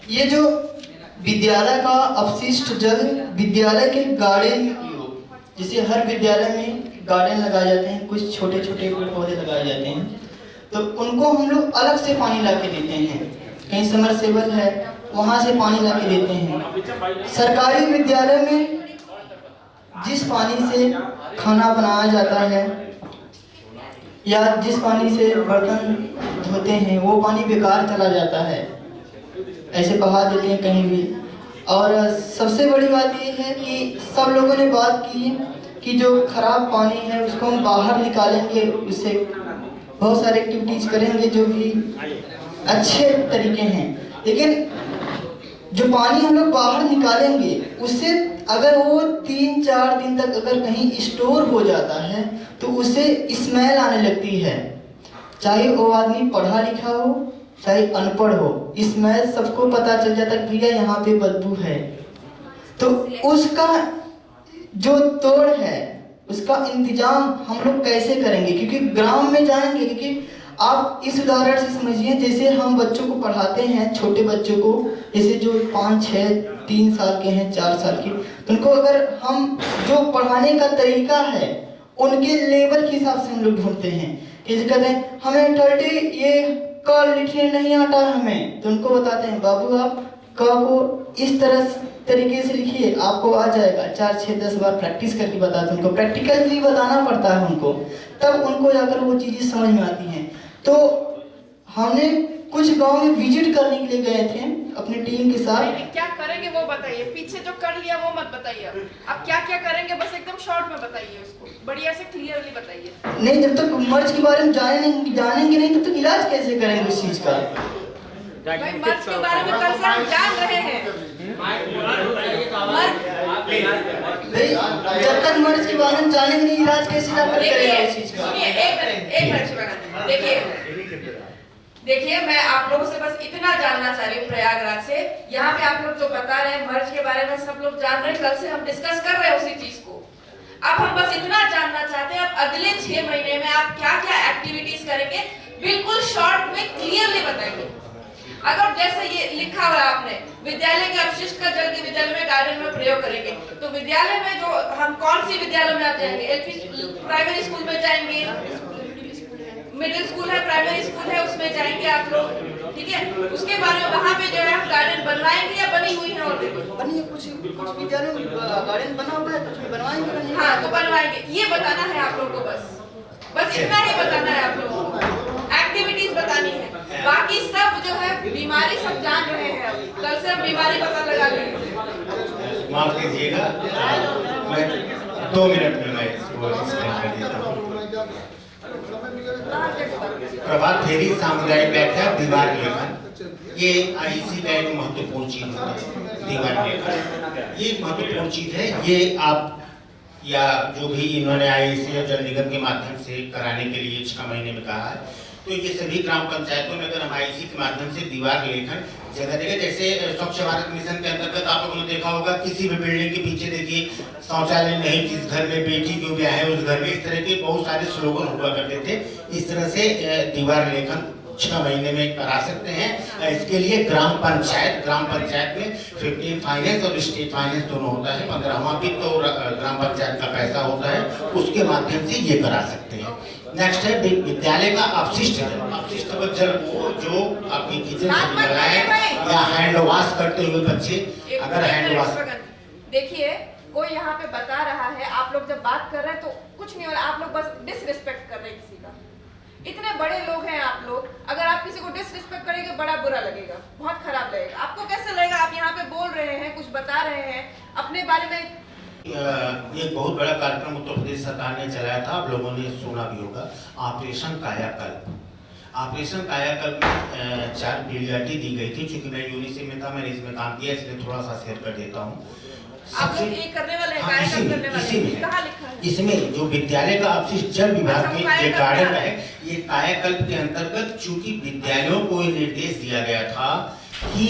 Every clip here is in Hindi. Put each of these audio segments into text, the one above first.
ये जो विद्यालय का अपशिष्ट जल विद्यालय के गार्डन में उपयोग, जैसे हर विद्यालय में गार्डन लगाए जाते हैं, कुछ छोटे छोटे पेड़ पौधे लगाए जाते हैं, तो उनको हम लोग अलग से पानी ला के देते हैं। कहीं समरसेबल है वहाँ से पानी ला के देते हैं। सरकारी विद्यालय में जिस पानी से खाना बनाया जाता है या जिस पानी से बर्तन धोते हैं वो पानी बेकार चला जाता है, ऐसे बहा देते हैं कहीं भी। और सबसे बड़ी बात ये है कि सब लोगों ने बात की कि जो खराब पानी है उसको हम बाहर निकालेंगे, उससे बहुत सारे एक्टिविटीज करेंगे जो भी अच्छे तरीके हैं। लेकिन जो पानी हम लोग बाहर निकालेंगे उससे अगर वो 3-4 दिन तक अगर कहीं स्टोर हो जाता है तो उससे स्मेल आने लगती है, चाहे वो आदमी पढ़ा लिखा हो चाहे अनपढ़ हो, स्मेल सबको पता चल जाता है भैया यहाँ पे बदबू है। तो उसका जो तोड़ है उसका इंतजाम हम लोग कैसे करेंगे, क्योंकि ग्राम में जाएंगे, क्योंकि आप इस उदाहरण से समझिए जैसे हम बच्चों को पढ़ाते हैं, छोटे बच्चों को, जैसे जो 5-6-3 साल के हैं 4 साल के, तो उनको अगर हम जो पढ़ाने का तरीका है उनके लेवल के हिसाब से हम लोग ढूंढते हैं। जैसे कहते हैं हमें टर्टे ये क लिखने नहीं आता हमें, तो उनको बताते हैं बाबू आप क को इस तरीके से लिखिए, आपको आ जाएगा। 4-6-10 बार प्रैक्टिस करके बताते हैं उनको, प्रैक्टिकली बताना पड़ता है उनको, तब उनको जाकर वो चीज़ें समझ में आती हैं। तो हमने कुछ गांव में विजिट करने के लिए गए थे अपनी टीम के साथ। क्या करेंगे वो बताइए, पीछे जो कर लिया वो मत बताइए, अब क्या क्या करेंगे बस एकदम शॉर्ट में बताइए, उसको बढ़िया से क्लियरली बताइए। नहीं, जब तक मर्ज के बारे में जानेंगे नहीं तब तक इलाज कैसे करेंगे उस चीज का। भाई मर्ज के बारे में कल से हम जान रहे हैं। जब तक मर्ज के बारे में जानेंगे नहीं इलाज कैसे करेगा उस चीज का। एक मिनट देखिए मैं आप लोगों से बस इतना जानना चाह रही हूँ, प्रयागराज से यहाँ पे आप लोग जो बता रहे हैं मर्ज के बारे में सब लोग जान रहे हैं, कल से हम डिस्कस कर रहे हैं उसी चीज को। अब हम बस इतना जानना चाहते हैं अब अगले 6 महीने में आप क्या क्या एक्टिविटीज करेंगे, बिल्कुल शॉर्ट में क्लियरली बताइए। अगर जैसे ये लिखा हुआ आपने विद्यालय के अपशिष्ट का जल के विद्यालय में गार्डन में प्रयोग करेंगे, तो विद्यालय में जो हम कौन सी विद्यालय में आते हैं, एलपी प्राइमरी स्कूल में जाएंगे, मिडिल स्कूल है, प्राइमरी स्कूल है, उसमें जाएंगे आप लोग, ठीक है। उसके बारे में वहाँ पे जो है हम गार्डन बनवाएंगे या बनी हुई है ऑलरेडी? बनी है, कुछ विद्यालयों में गार्डन बना हुआ है, कुछ में बनवाएंगे। हाँ तो बनवाएंगे, ये बताना है आप लोगों को, बस इतना ही बताना है आप लोगों को, एक्टिविटीज बतानी है। बाकी सब जो है बीमारी सब जान रहे हैं, कल से हम बीमारी पता लगा लेंगे। माफ कीजिएगा, मैं 2 मिनट में मैं इसको एक्सप्लेन कर देता हूँ। प्रभात फेरी सामुदायिक व्याख्या दीवार लेखन, ये आईसी का एक महत्वपूर्ण चीज होता है। दीवार लेखन ये महत्वपूर्ण चीज है, ये आप या जो भी इन्होंने आईसी और जल निगम के माध्यम से कराने के लिए 6 महीने में कहा है, तो ये सभी ग्राम पंचायतों में अगर हम आईसी के माध्यम से दीवार लेखन जगह जगह, जैसे स्वच्छ भारत मिशन के अंतर्गत आप लोगों ने देखा होगा किसी भी बिल्डिंग के पीछे देखिए शौचालय नहीं, जिस घर में बेटी क्यों ब्याह है उस घर में, इस तरह के बहुत सारे स्लोगन हुआ करते थे। इस तरह से दीवार लेखन 6 महीने में करा सकते हैं। इसके लिए ग्राम पंचायत में 15 फाइनेंस और स्टेट फाइनेंस दोनों होता है, 15वां भी तो ग्राम पंचायत का पैसा होता है, उसके माध्यम से ये करा सकते हैं। नेक्स्ट है विद्यालय का अपशिष्ट जल को जो आपकी किचन से निकलाए या हैंड वॉश करते हुए बच्चे अगर हैंड वॉश, देखिए कोई यहाँ पे बता रहा है, आप लोग जब बात कर रहे हैं तो कुछ नहीं हो रहा, आप लोग बस डिसरिस्पेक्ट कर रहे हैं किसी का। इतने बड़े लोग हैं आप लोग, अगर आप किसी को डिसरिस्पेक्ट करेंगे बड़ा बुरा लगेगा, बहुत खराब लगेगा। आपको कैसे लगेगा, आप यहाँ पे बोल रहे हैं, कुछ बता रहे हैं अपने बारे में। एक बहुत बड़ा कार्यक्रम उत्तर प्रदेश सरकार ने चलाया था, आप लोगों ने सुना भी होगा, ऑपरेशन कायाकल्प। ऑपरेशन कायाकल्प में 4 बीडीआरटी दी गई थी। चूंकि मैं यूनिसेफ में था, मैंने इसमें काम किया, इसलिए थोड़ा सा शेयर कर देता हूँ। आप लोग ये करने वाले हैं, कायाकल्प करने वाले हैं, कहाँ लिखा है? इसमें जो विद्यालय का अपशिष्ट जल विभाग के ये गार्डन है, ये कायाकल्प के अंतर्गत चूंकि विद्यालयों को निर्देश दिया गया था कि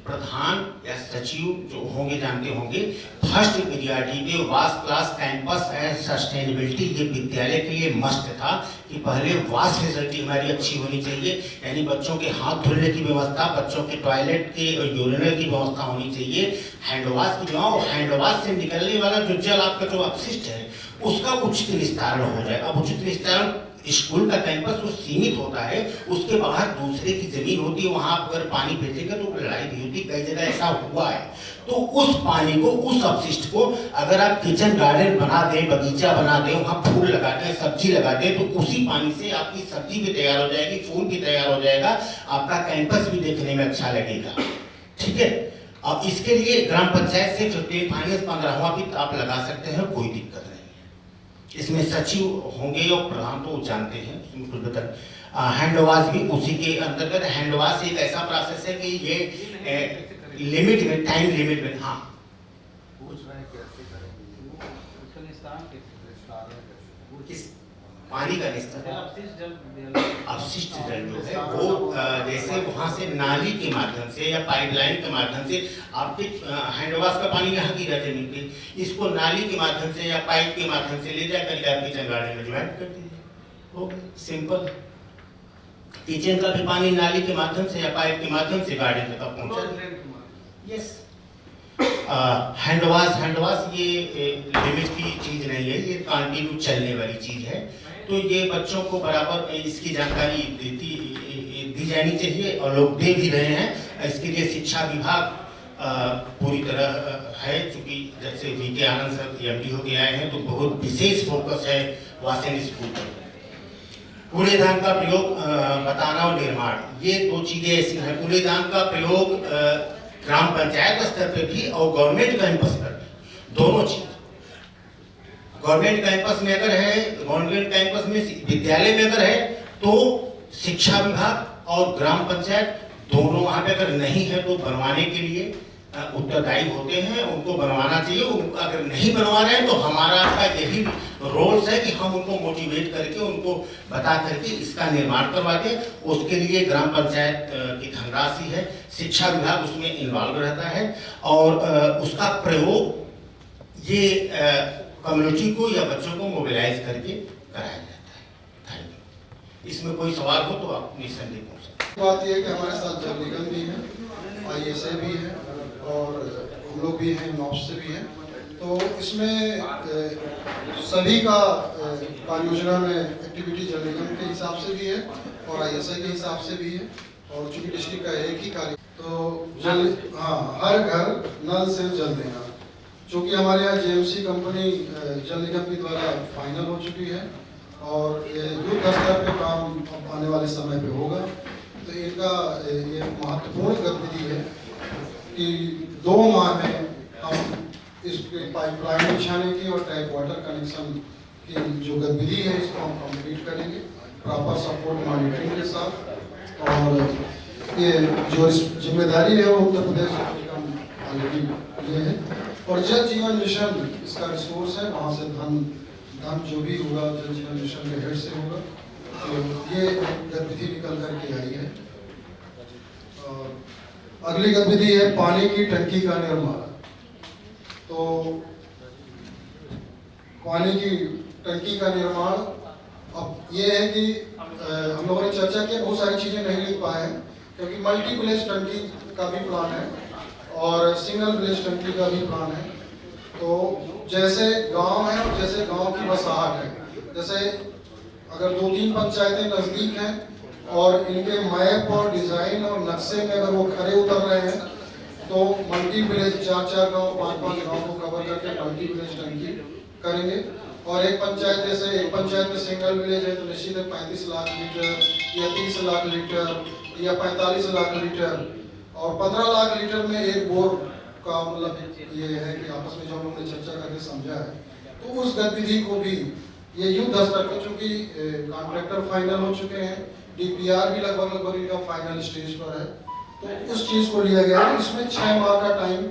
प्रधान या सचिव जो होंगे जानते होंगे, फर्स्ट पीरियड पे wash class campus and sustainability ये विद्यालय के लिए मस्ट था कि पहले वाश फैसिलिटी हमारी अच्छी होनी चाहिए, यानी बच्चों के हाथ धुलने की व्यवस्था, बच्चों के टॉयलेट के और यूरिनल की व्यवस्था होनी चाहिए, हैंड वॉश की जो हैंड वॉश से निकलने वाला जो जल आपका जो अपशिष्ट है उसका उचित निस्तारण हो जाए। अब उचित निस्तारण स्कूल का कैंपस वो सीमित होता है, उसके बाहर दूसरे की जमीन होती है, वहां अगर पानी भेजेगा तो लड़ाई भी होती, कई जगह ऐसा हुआ है। तो उस पानी को, उस अपशिष्ट को अगर आप किचन गार्डन बना दें, बगीचा बना दें, वहां फूल लगा दें, सब्जी लगा दें, तो उसी पानी से आपकी सब्जी भी तैयार हो जाएगी, फूल भी तैयार हो जाएगा, आपका कैंपस भी देखने में अच्छा लगेगा। ठीक है, अब इसके लिए ग्राम पंचायत से फाइनेंस 15वां भी आप लगा सकते हैं, कोई दिक्कत नहीं। इसमें सचिव होंगे और प्रधान तो जानते हैं, कुछ बता। हैंड वॉश भी उसी के अंतर्गत। हैंड वॉश एक ऐसा प्रोसेस है कि ये लिमिट में, टाइम लिमिट में, हाँ पानी का निस्तारण, अपशिष्ट जल जो है वो जैसे वहां से नाली के माध्यम से या पाइपलाइन के माध्यम से आपके हैंड वॉश का पानी यहाँ गिरा जमीन पे, इसको नाली के माध्यम से या पाइप के माध्यम से ले जाकर के आप किचन गार्डन में ज्वाइन कर दीजिए, हो सिंपल। किचन का भी पानी नाली के माध्यम से या पाइप के माध्यम से गार्डन तक पहुँचा। यस, हैंड वॉश ये लिमिट की चीज नहीं है, ये कंटिन्यू चलने वाली चीज है। तो ये बच्चों को बराबर इसकी जानकारी दी जानी चाहिए और लोग दे भी रहे हैं। इसके लिए शिक्षा विभाग पूरी तरह है, चूंकि जब से वीके आनंद सर एमडी होके आए हैं तो बहुत विशेष फोकस है वासन स्कूल पर। कूड़ेदान का प्रयोग बताना और निर्माण, ये दो चीजें ऐसी हैं। कूड़ेदान का प्रयोग ग्राम पंचायत स्तर पे भी और गवर्नमेंट कैंपस पर भी, दोनों चीज। गवर्नमेंट कैंपस में अगर है, गवर्नमेंट कैंपस में विद्यालय में अगर है तो शिक्षा विभाग और ग्राम पंचायत दोनों वहां पे अगर नहीं है तो बनवाने के लिए उत्तरदायी होते हैं, उनको बनवाना चाहिए। अगर नहीं बनवा रहे हैं तो हमारा का यही रोल्स है कि हम उनको मोटिवेट करके, उनको बता करके इसका निर्माण करवा दें। उसके लिए ग्राम पंचायत की धनराशि है, शिक्षा विभाग उसमें इन्वॉल्व रहता है और उसका प्रयोग ये कम्युनिटी को या बच्चों को मोबिलाइज करके कराया जाता है। Thank you. इसमें कोई सवाल हो तो आप निसंदेह पूछ सकते हैं। बात यह है कि हमारे साथ जल निगम भी है, ISA भी है और हम लोग भी हैं, नॉप्स से भी हैं। तो इसमें सभी का कार्य योजना में एक्टिविटी जल निगम के हिसाब से भी है और ISA के हिसाब से भी है और चूंकि डिस्ट्रिक्ट का एक ही कार्य, तो जल, हाँ, हर घर नल से जल देना, चूँकि हमारे यहाँ JMC कंपनी जल निगम के द्वारा फाइनल हो चुकी है और युद्ध स्तर पे काम आने वाले समय पे होगा। तो इनका ये महत्वपूर्ण गतिविधि है कि 2 माह में हम इस पाइपलाइन बिछाने की और टैप वाटर कनेक्शन की जो गतिविधि है इसको हम कंप्लीट करेंगे प्रॉपर सपोर्ट मॉनिटरिंग के साथ। और ये जो जिम्मेदारी है वो उत्तर प्रदेश ऑलरेडी ये है और जल जीवन मिशन इसका रिसोर्स है, वहाँ से धन जो भी होगा जल जीवन मिशन के हेड से होगा। तो ये गतिविधि निकल करके आई है। अगली गतिविधि है पानी की टंकी का निर्माण। तो पानी की टंकी का निर्माण, अब ये है कि हम लोगों ने चर्चा की, बहुत सारी चीजें नहीं लिख पाए हैं क्योंकि मल्टी विलेज टंकी का भी प्लान है और सिंगल विलेज टंकी का भी प्लान है। तो जैसे गांव है और जैसे गांव की बसाहट है, जैसे अगर 2-3 पंचायतें नजदीक हैं और इनके मैप और डिजाइन और नक्शे में अगर वो खरे उतर रहे हैं तो मल्टी विलेज 4-4 गांव 5-5 गांव को कवर करके मल्टी विलेज टंकी करेंगे। और एक पंचायत, जैसे एक पंचायत में सिंगल विलेज है तो निश्चित है 35 लाख लीटर या 30 लाख लीटर या 45 लाख लीटर और 15 लाख लीटर में एक बोर का मतलब ये है कि आपस में जो हम लोगों ने चर्चा करके समझा है। तो उस गतिविधि को भी ये युद्ध स्तर पर, चूंकि कॉन्ट्रैक्टर फाइनल हो चुके हैं, DPR भी लगभग इनका फाइनल स्टेज पर है, तो उस चीज को लिया गया है। इसमें 6 माह का टाइम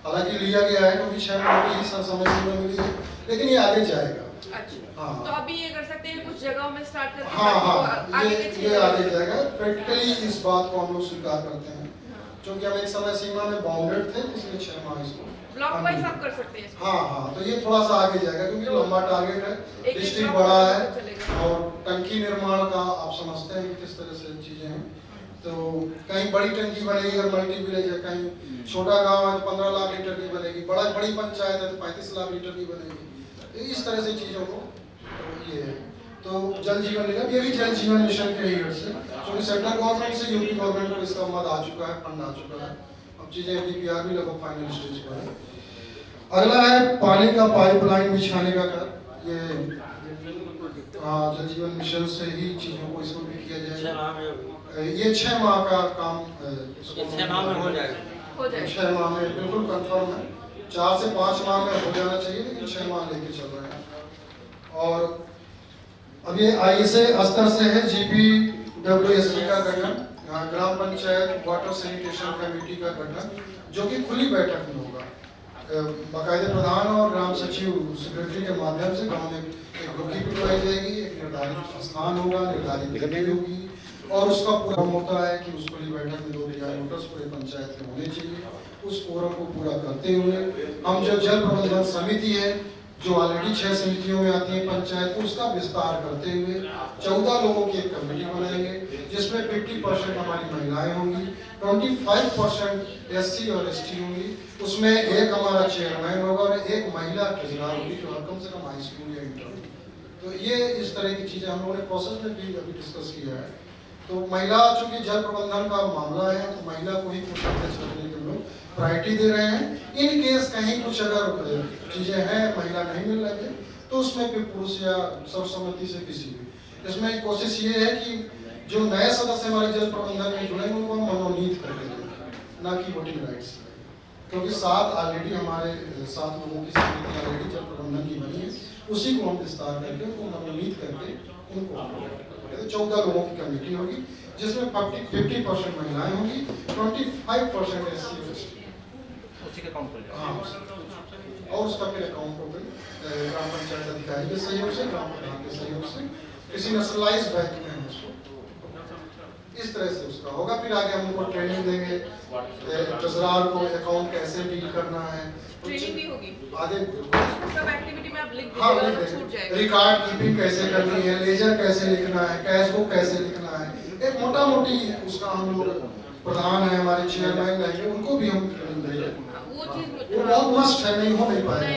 हालांकि लिया गया है क्योंकि 6 माह की समय सीमा मिली है, लेकिन ये आगे जाएगा। अच्छा, हाँ, तो अभी ये कर सकते हैं कुछ जगहों में स्टार्ट करके हाँ, ये आगे जाएगा। प्रैक्टिकली इस बात को हम लोग स्वीकार करते हैं क्योंकि हम एक समय सीमा में बाउंडेड थे, इसलिए 6 माह इसको ब्लॉक वाइज आप कर सकते हैं इसको। हाँ, तो ये थोड़ा सा आगे जाएगा क्योंकि लंबा टारगेट है, डिस्ट्रिक्ट बड़ा है और टंकी निर्माण का आप समझते हैं किस तरह से चीजें हैं। तो कहीं बड़ी टंकी बनेगी और मल्टी विलेज है, कहीं छोटा गांव है 15 लाख लीटर की बनेगी, बड़ी पंचायत है तो 35 लाख लीटर की बनेगी। तो इस तरह से चीजों को ये है। तो जल जीवन निगम ये भी जल जीवन मिशन के ही से, क्योंकि सेंट्रल गवर्नमेंट से यूपी गवर्नमेंट को इसका मद आ चुका है, फंड आ चुका है, अब चीजें डीपीआर भी लगभग फाइनल स्टेज पर है। अगला है पानी का पाइपलाइन बिछाने का कार्य, ये जल जीवन मिशन से ही चीजों को इसको भी किया जाएगा। ये 6 माह का काम 6 माह में हो जाएगा। 6 माह में बिल्कुल कंफर्म है, 4 से 5 माह में हो जाना चाहिए, लेकिन 6 माह लेके चल रहे हैं। और अब ये आईएसए स्तर से है जीपीडब्ल्यूएससी का गठन, ग्राम पंचायत वाटर सैनिटेशन कमेटी का गठन, जो कि खुली बैठक में होगा। बाकायदे प्रधान और ग्राम सचिव सेक्रेटरी के माध्यम से गांव में एक ग्रुपी पिटवाई जाएगी, एक निर्धारित स्थान होगा, निर्धारित तिथि होगी और उसका पूरा होता है कि उस खुली बैठक में 2 नोटिस पूरे पंचायत के होने चाहिए। उस फोरम को पूरा करते हुए हम जो जल प्रबंधन समिति है, जो ऑलरेडी 6 समितियों में आती है पंचायत को, उसका विस्तार करते हुए 14 लोगों की एक कमेटी बनाएंगे, जिसमें 50% हमारी महिलाएं होंगी, 25% एससी और एसटी होंगी, उसमें एक हमारा चेयरमैन होगा और एक महिला ट्रेजरर होगी जो कम से कम हाई स्कूल या इंटर। तो ये इस तरह की चीजें हम लोगों ने प्रोसेस में भी अभी डिस्कस किया है। तो महिला चूंकि जल प्रबंधन का मामला है तो महिला को ही करने के लोग प्रायोरिटी दे रहे हैं। इन केस कहीं कुछ अगर चीजें हैं महिला नहीं मिल रही है तो उसमें फिर पुरुष या सर्वसम्मति से किसी भी, इसमें कोशिश ये है कि जो नए सदस्य हमारे जल प्रबंधन में जुड़े उनको हम मनोनीत करके दें, ना कि वोटिंग राइट्स, क्योंकि 7 ऑलरेडी हमारे 7 लोगों की समिति ऑलरेडी जल प्रबंधन की बनी है, उसी को हम विस्तार करके उनको मनोनीत करके उनको 14 लोगों की कमेटी होगी, जिसमें 50% महिलाएं होंगी, 25% एससी उसी का काउंट कर हाँ, और उसका फिर अकाउंट होगा ग्राम पंचायत अधिकारी के सहयोग से, ग्राम प्रधान के सहयोग से, किसी नेशनलाइज बैंक में हम उसको इस तरह से उसका होगा। फिर आगे हम उनको ट्रेनिंग देंगे, ट्रेजरर को अकाउंट कैसे डील करना है, ट्रेनिंग भी होगी आगे सब एक्टिविटी में आप लिख हाँ दीजिएगा तो छूट जाएगा। रिकॉर्ड कीपिंग कैसे करनी है, लेजर कैसे लिखना है, कैश बुक कैसे लिखना है, एक मोटा मोटी उसका हम लोग प्रधान है हमारे चेयरमैन रहेंगे उनको भी हम ट्रेनिंग देंगे। वो चीज वो बहुत मस्ट है, नहीं हो नहीं पाएगा।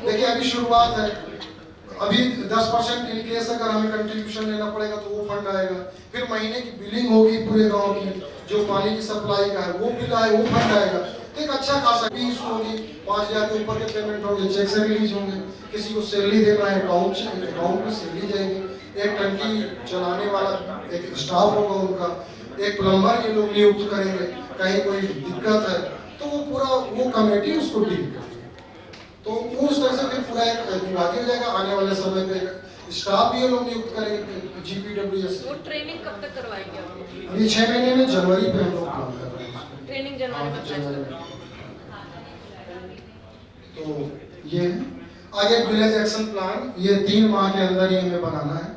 देखिए अभी शुरुआत है, अभी 10% इन केस अगर हमें कंट्रीब्यूशन लेना पड़ेगा तो वो फंड आएगा, फिर महीने की बिलिंग होगी पूरे गांव की, जो पानी की सप्लाई का है वो बिल आए वो फंड आएगा, तो एक अच्छा खासा फीस होगी, 5000 के ऊपर के पेमेंट होंगे, चेक से रिलीज होंगे, किसी को सैलरी देना है अकाउंट में सैलरी जाएगी, एक टंकी चलाने वाला एक स्टाफ होगा उनका, एक प्लम्बर ये लोग नियुक्त करेंगे, कहीं कोई दिक्कत है तो वो पूरा वो कमेटी उसको डील करेगी। तो वो उस तरह से फिर पूरा एक विभाग हो जाएगा। आने वाले समय पे स्टाफ भी ये लोग नियुक्त करेंगे जीपीडब्ल्यूएससी। वो ट्रेनिंग कब तक करवाएंगे आप? अभी 6 महीने में जनवरी पे हम लोग प्लान कर रहे हैं ट्रेनिंग जनवरी में जनवरी में। तो ये आगे विलेज एक्शन प्लान ये 3 माह के अंदर ही हमें बनाना है।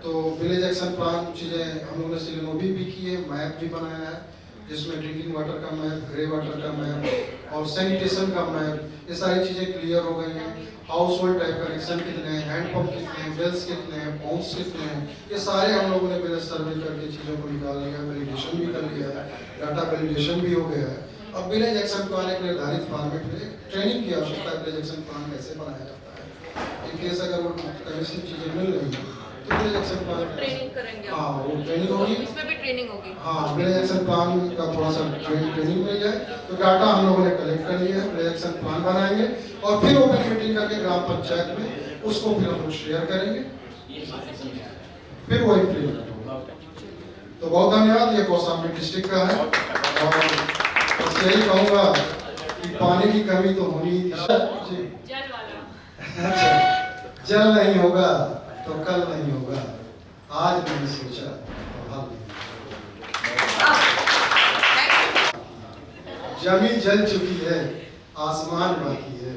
तो विलेज एक्शन प्लान चीजें हम लोगों ने सिलेनोबी भी की है, मैप भी बनाया है, जिसमें ड्रिंकिंग वाटर का मैप, ग्रे वाटर का मैप और सैनिटेशन का मैप, ये सारी चीजें क्लियर हो गई हैं। हाउस होल्ड टाइप कनेक्शन कितने हैं, हैंडपम्प कितने हैं, वेल्स कितने हैं, पंप्स कितने हैं, ये सारे हम लोगों ने विलेज सर्वे करके चीजों को निकाल लिया, वैलिडेशन भी कर लिया है, डाटा वैलिडेशन भी हो गया है। अब विलेज एक्शन प्लान एक निर्धारित फॉर्मेट में ट्रेनिंग की आवश्यकता है, विलेज एक्शन प्लान कैसे बनाया जाता है, इन केस अगर वो कहीं से चीजें मिल रही हैं तो विलेज एक्शन प्लान ट्रेनिंग करेंगे। हाँ वो ट्रेनिंग होगी, इसमें भी ट्रेनिंग होगी। हाँ विलेज एक्शन प्लान का थोड़ा सा ट्रेनिंग मिल जाए तो डाटा हम लोगों ने कलेक्ट कर लिया है, विलेज एक्शन प्लान बनाएंगे और फिर ओपन मीटिंग करके ग्राम पंचायत में उसको फिर हम लोग शेयर करेंगे, फिर वो इम्प्लीमेंट होगा। तो बहुत धन्यवाद। ये कौशाम्बी डिस्ट्रिक्ट का है और बस यही कहूँगा कि पानी की कमी तो होनी ही थी। जल नहीं होगा तो कल नहीं होगा, आज मैंने सोचा तो अब नहीं। जमी जल चुकी है, आसमान बाकी है,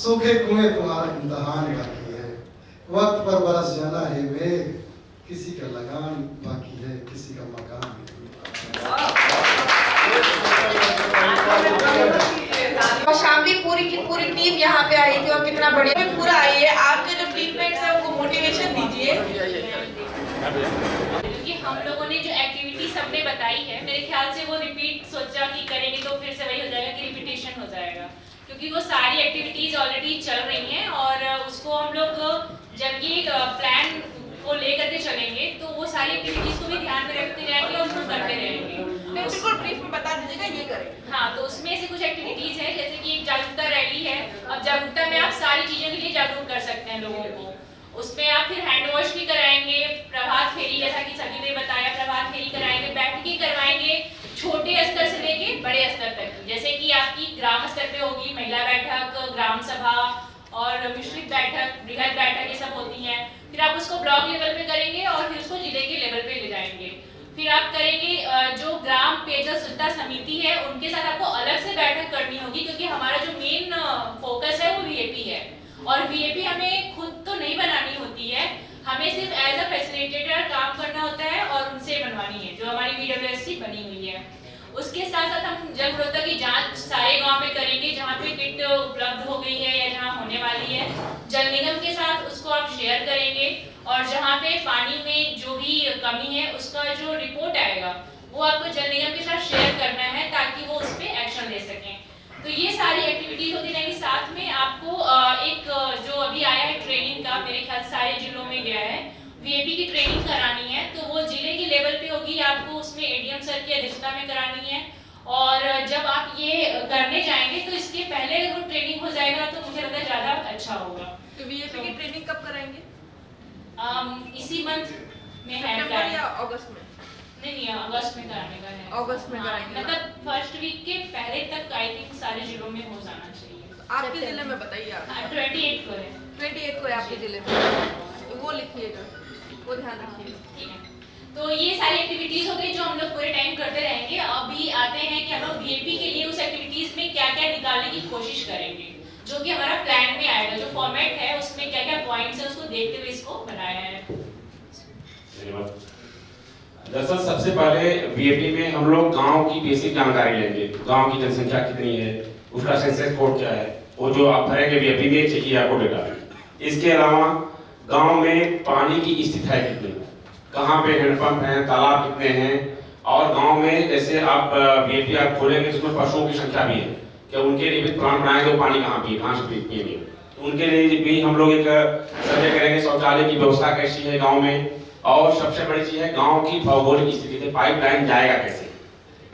सूखे कुएं तुम्हारा इम्तहान बाकी है, वक्त पर बरस जाना है मेघ, किसी का लगान बाकी है, किसी का मकान नहीं। टीम यहाँ पे आई थी और कितना बढ़िया पूरा आई है। आपके जो टीममेट्स है उनको मोटिवेशन दीजिए। क्योंकि हम लोगों ने जो एक्टिविटी सबने बताई है, मेरे ख्याल से वो रिपीट सोचा कि करेंगे तो फिर से वही हो जाएगा कि रिपीटेशन हो जाएगा, क्योंकि वो सारी एक्टिविटीज ऑलरेडी चल रही हैं और उसको हम लोग जब ये प्लान को लेकर के चलेंगे तो वो सारी एक्टिविटीज को भी ध्यान में रखते जाएंगे और उसको करते रहेंगे। बिल्कुल ब्रीफ में बता दीजिएगा ये करेंगे। हाँ, तो उसमें से कुछ एक्टिविटीज है, जैसे कि एक जागरूकता रैली है। अब जागरूकता में आप सारी चीजों के लिए जागरूक कर सकते हैं लोगों को। उसमें आप फिर हैंड वॉश भी कराएंगे, प्रभात फेरी जैसा कि सभी ने बताया, प्रभात फेरी कराएंगे, बैठकें करवाएंगे छोटे स्तर से लेके बड़े स्तर तक। जैसे कि आपकी ग्राम स्तर पे होगी महिला बैठक, ग्राम सभा और मिश्रित बैठक, बृहद बैठक, ये सब होती हैं। फिर आप उसको ब्लॉक लेवल पे करेंगे और फिर उसको जिले के लेवल पे ले जाएंगे। फिर आप करेंगे जो ग्राम पेयजल स्वच्छता समिति है उनके साथ आपको अलग से बैठक करनी होगी, क्योंकि हमारा जो मेन फोकस है वो वीएपी है और वीएपी हमें खुद तो नहीं बनानी होती है, हमें सिर्फ एज अ फैसिलिटेटर काम करना होता है और उनसे बनवानी है, जो हमारी वीडब्ल्यूएससी बनी हुई है। उसके साथ साथ हम जल गुणवत्ता की जांच सारे गांव में करेंगे जहां पे किट उपलब्ध हो गई है या जहां होने वाली है। जल निगम के साथ उसको आप शेयर करेंगे और जहां पे पानी में जो भी कमी है उसका जो रिपोर्ट आएगा वो आपको जल निगम के साथ शेयर करना है ताकि वो उस पर एक्शन ले सकें। तो ये सारी एक्टिविटीज होती रहेंगी। साथ में आपको एक जो अभी आया है ट्रेनिंग का, मेरे ख्याल सारे जिलों में गया है, वीएपी की ट्रेनिंग करानी है, तो वो जिले के लेवल पे होगी, आपको उसमें एडीएम सर की अध्यक्षता में करानी है। और जब आप ये करने जाएंगे तो इसके पहले अगर वो ट्रेनिंग हो जाएगा तो मुझे लगता है ज्यादा अच्छा होगा। तो वीएपी की ट्रेनिंग कब कराएंगे? इसी मंथ में है सितंबर या अगस्त में? नहीं, अगस्त में कराने का है। अगस्त में कराएंगे, मतलब फर्स्ट वीक के पहले तक आई थिंक सारे जिलों में हो जाना चाहिए। आपके जिले में बताइए आप। 28 को है। 28 को है आपके जिले में, तो वो लिखिएगा, वो ध्यान रखिएगा। ठीक है, तो ये सारी एक्टिविटीज हो गई जो हम लोग पूरे टाइम करते रहेंगे। अभी आते हैं कि हम लोग वीएपी के लिए उस एक्टिविटीज में क्या क्या निकालने की कोशिश करेंगे, जो कि हमारा प्लान में आएगा, जो फॉर्मेट है उसमें क्या क्या पॉइंट्स है उसको देखते हुए इसको बनाया है। दरअसल सबसे पहले वीएपी में हम लोग गांव की बेसिक जानकारी लेंगे, गांव की जनसंख्या कितनी है, उसका सेंसस कोड क्या है, वो जो आप भरेंगे वीएपी में चाहिए आपको डेटा। इसके अलावा गांव में पानी की स्थिति है कितनी, कहाँ पे हैंडपंप हैं, तालाब कितने हैं, और गांव में जैसे आप वीएपी आप खोलेंगे जिसमें पशुओं की संख्या भी है, कि उनके लिए भी प्लान बनाएंगे वो पानी कहाँ पिए, कहाँ से पिएंगे, उनके लिए भी हम लोग एक सर्वे करेंगे शौचालय की व्यवस्था कैसी है गाँव में। और सबसे बड़ी चीज है गांव की भौगोलिक स्थिति से पाइपलाइन जाएगा कैसे,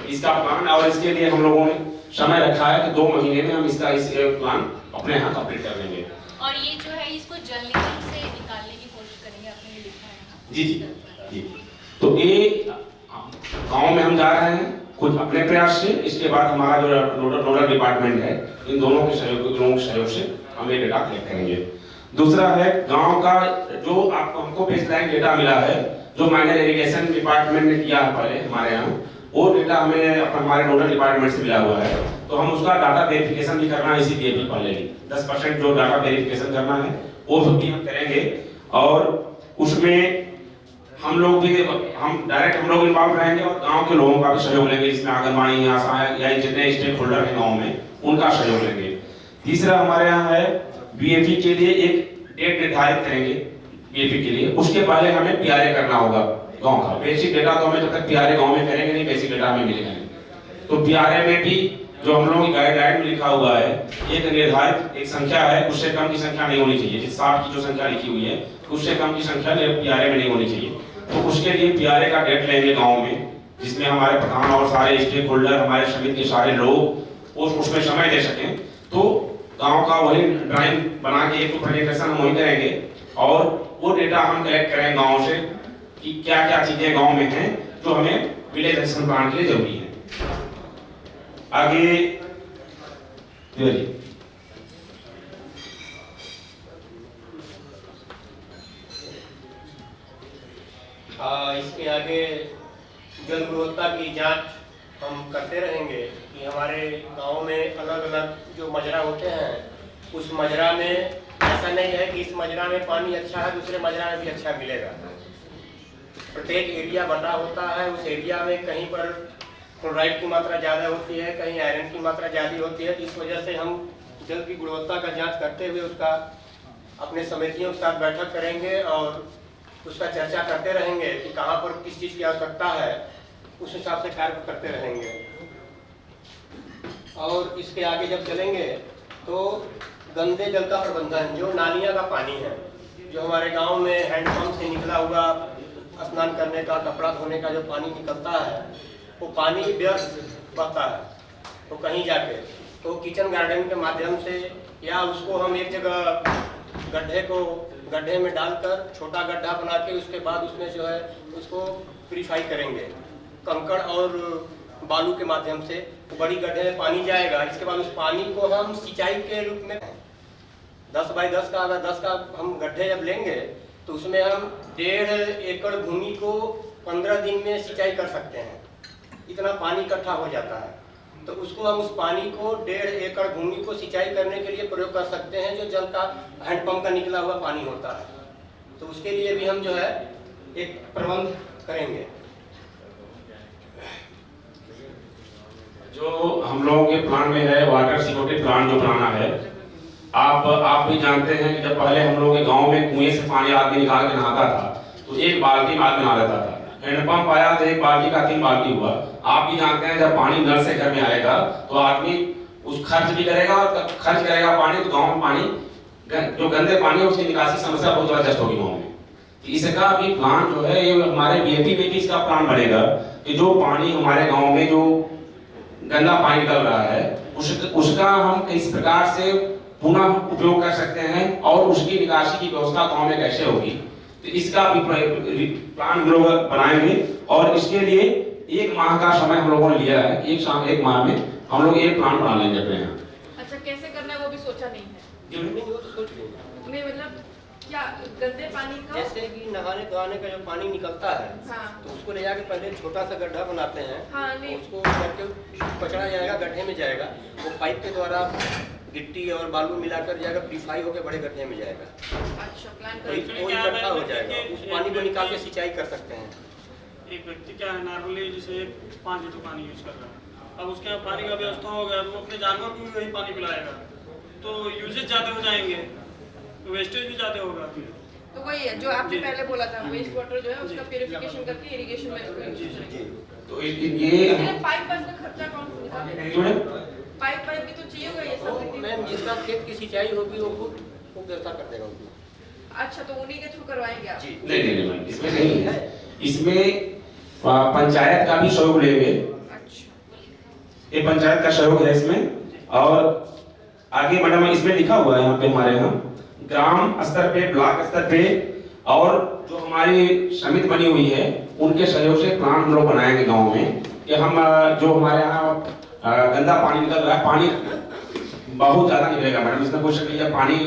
इसका प्लान, और इसके लिए हम लोगों ने समय रखा है कि 2 महीने में हम इसका प्लान अपने यहाँ कंप्लीट कर लेंगे। और ये जो है इसको जल निगम से निकालने की कोशिश करेंगे, आपने ये लिखा है। जी जी जी। तो ये गांव में हम जा रहे हैं खुद अपने प्रयास से, इसके बाद हमारा जो नोडल डिपार्टमेंट है इन दोनों के सहयोग से हम ये डेटा कलेक्ट करेंगे। दूसरा है गांव का जो आपको हमको बेसलाइन डेटा मिला है, जो माइनर इरिगेशन डिपार्टमेंट ने किया है पहले हमारे यहाँ, वो डेटा हमें हमारे नोडल डिपार्टमेंट से मिला हुआ है, तो हम उसका डाटा वेरिफिकेशन भी करना है इसी वीएपी पहले ही 10% जो डाटा वेरिफिकेशन करना है वो भी हम करेंगे। और उसमें हम लोग भी डायरेक्ट हम लोग इन्वॉल्व रहेंगे और गांव के लोगों का भी सहयोग लेंगे, जिसमें आंगनबाड़ी आशा या जितने स्टेक होल्डर हैं गाँव में उनका सहयोग लेंगे। तीसरा हमारे यहाँ है वीएपी के लिए एक डेट निर्धारित करेंगे वीएपी के लिए, उसके पहले हमें पीआरए करना होगा गांव का। बेसिक डेटा तो हमें जब तक पीआरए गांव में करेंगे नहीं, बेसिक डेटा हमें मिलेगा नहीं। तो पीआरए में भी जो हम लोगों की गाइडलाइन में लिखा हुआ है एक निर्धारित एक संख्या है, उससे कम की संख्या नहीं होनी चाहिए। जिस 60 की जो संख्या लिखी हुई है उससे कम की संख्या पीआरए में नहीं होनी चाहिए। तो उसके लिए पीआरए का डेट लेंगे गाँव में, जिसमें हमारे प्रधान और सारे स्टेक होल्डर हमारे समिति के सारे लोग उसमें समय दे सकें। तो गांव का वही ड्राइंग बना के एक प्रेजेंटेशन हम वही करेंगे और वो डेटा हम कलेक्ट करेंगे गांव से कि क्या क्या चीजें गांव में हैं जो हमें विलेज एक्शन प्लान के लिए जरूरी है। आगे इसके आगे जल गुणवत्ता की जांच हम करते रहेंगे कि हमारे गांव में अलग अलग जो मजरा होते हैं उस मजरा में ऐसा नहीं है कि इस मजरा में पानी अच्छा है दूसरे मजरा में भी अच्छा मिलेगा। प्रत्येक एरिया बटा होता है, उस एरिया में कहीं पर क्लोराइड की मात्रा ज़्यादा होती है, कहीं आयरन की मात्रा ज़्यादा होती है। तो इस वजह से हम जल की गुणवत्ता का जांच करते हुए उसका अपने समितियों के साथ बैठक करेंगे और उसका चर्चा करते रहेंगे कि कहाँ पर किस चीज़ की आवश्यकता है, उस हिसाब से कार्य करते रहेंगे। और इसके आगे जब चलेंगे तो गंदे जल का प्रबंधन, जो नालियाँ का पानी है, जो हमारे गांव में हैंडपम्प से निकला हुआ स्नान करने का, कपड़ा धोने का जो पानी निकलता है, वो पानी व्यर्थ बहता है। तो कहीं जाके तो किचन गार्डन के माध्यम से या उसको हम एक जगह गड्ढे में डालकर छोटा गड्ढा बना के उसके बाद उसमें जो है उसको प्यूरिफाई करेंगे कंकड़ और बालू के माध्यम से। तो बड़ी गड्ढे में पानी जाएगा, इसके बाद उस पानी को हम सिंचाई के रूप में 10 बाई 10 का, अगर 10 का हम गड्ढे जब लेंगे तो उसमें हम 1.5 एकड़ भूमि को 15 दिन में सिंचाई कर सकते हैं। इतना पानी इकट्ठा हो जाता है। तो उसको हम उस पानी को 1.5 एकड़ भूमि को सिंचाई करने के लिए प्रयोग कर सकते हैं, जो जल का हैंडपंप का निकला हुआ पानी होता है। तो उसके लिए भी हम जो है एक प्रबंध करेंगे। जो हम लोगों के प्लान में है वाटर सिक्योरिटी प्लान जो बनाना है, आप भी जानते हैं कि जब पहले हम लोगों के गांव में कुएं से पानी आदमी निकाल के नहाता था तो एक बाल्टी में आदमी नहा लेता था। हैंडपंप आया तो एक बाल्टी का 3 बाल्टी हुआ। आप भी जानते हैं जब पानी नल से घर में आएगा तो आदमी उस खर्च भी करेगा और खर्च करेगा पानी, तो गाँव में पानी जो गंदे पानी है उसकी निकासी समस्या बहुत जबरदस्त होगी गाँव में। इसका भी प्लान जो है ये हमारे बीएटी में इसका प्लान बनेगा कि जो पानी हमारे गाँव में जो गंदा पानी निकल रहा है उसका हम किस प्रकार से पुनः उपयोग कर सकते हैं और उसकी निकासी की व्यवस्था गांव में कैसे होगी, तो इसका भी प्लान हम लोग बनाएंगे। और इसके लिए 1 माह का समय हम लोगों ने लिया है। एक माह में हम लोग एक प्लान बना लेंगे अपने यहाँ। अच्छा, कैसे करना है वो भी सोचा नहीं है? वो तो सोच लेंगे। मतलब क्या गंदे पानी का, जैसे कि नहाने धोने का जो पानी निकलता है, हाँ, तो उसको ले जाके पहले छोटा सा गड्ढा बनाते हैं। हाँ, नहीं। उसको करके पचड़ा जाएगा, गड्ढे में जाएगा, वो पाइप के द्वारा गिट्टी और बालू मिलाकर जाएगा, प्यूरिफाई होकर बड़े गड्ढे में जाएगा। अच्छा, प्लान तो वो इकट्ठा हो जाएगा, उस पानी को निकाल के सिंचाई कर सकते हैं। एक व्यक्ति क्या है नॉर्मली जैसे 5 लीटर पानी यूज कर रहा है, अब उसके यहाँ पानी का व्यवस्था हो गया, वो अपने जानवर को भी वही पानी पिलाएगा, तो यूजेज ज़्यादा हो जाएंगे, वेस्टेज भी ज़्यादा होगा। तो वही है जो आपने पहले बोला था, वेस्ट वाटर जो है उसका प्यूरिफिकेशन करके इरिगेशन में इसको यूज करेंगे। तो ये पाइप का खर्चा कौन निकालेगा? पाइप भी तो चाहिए होगा ये सब। मैम, जिसका खेत की सिंचाई होगी वो खुद व्यवस्था कर देगा उसकी। अच्छा, तो उन्हीं के थ्रू करवाएंगे आप? नहीं मैम, इसमें नहीं है, इसमें पंचायत का भी सहयोग लेंगे। अच्छा, ये पंचायत का सहयोग है इसमें। और आगे मैडम इसमें लिखा हुआ है यहाँ पे हमारे यहाँ ग्राम स्तर पे, ब्लॉक स्तर पे और जो हमारी समिति बनी हुई है उनके सहयोग से प्लान हम लोग बनाएंगे गाँव में कि हम जो हमारे यहाँ गंदा पानी निकल रहा है, पानी बहुत ज्यादा निकलेगा मैडम, इसमें कोई शक नहीं है। पानी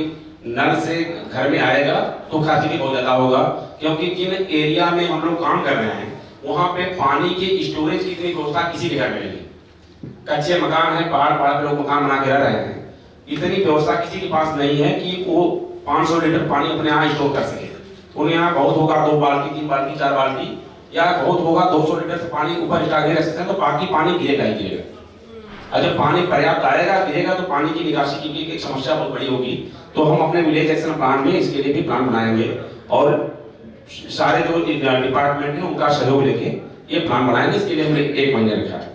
नल से घर में आएगा तो खर्च भी बहुत ज्यादा होगा, क्योंकि जिन एरिया में हम लोग काम कर रहे हैं वहाँ पे पानी के स्टोरेज की इतनी व्यवस्था किसी के घर में नहीं। कच्चे मकान है, पहाड़ पे लोग मकान बना के रह रहे हैं, इतनी व्यवस्था किसी के पास नहीं है कि वो 500 लीटर पानी अपने यहाँ स्टोर कर सके। उन्हें यहाँ बहुत होगा 2 बाल्टी, 3 बाल्टी, 4 बाल्टी, या बहुत होगा 200 लीटर से पानी ऊपर स्टॉक रख सकते हैं, तो बाकी पानी गिरेगा ही गिरेगा। और जब पानी पर्याप्त आएगा गिरेगा तो पानी की निकासी की भी एक समस्या बहुत बड़ी होगी। तो हम अपने विलेज एक्शन प्लान में इसके लिए भी प्लान बनाएंगे और सारे जो डिपार्टमेंट है उनका सहयोग लेके ये प्लान बनाएंगे। इसके लिए हमने 1 महीने रखा है।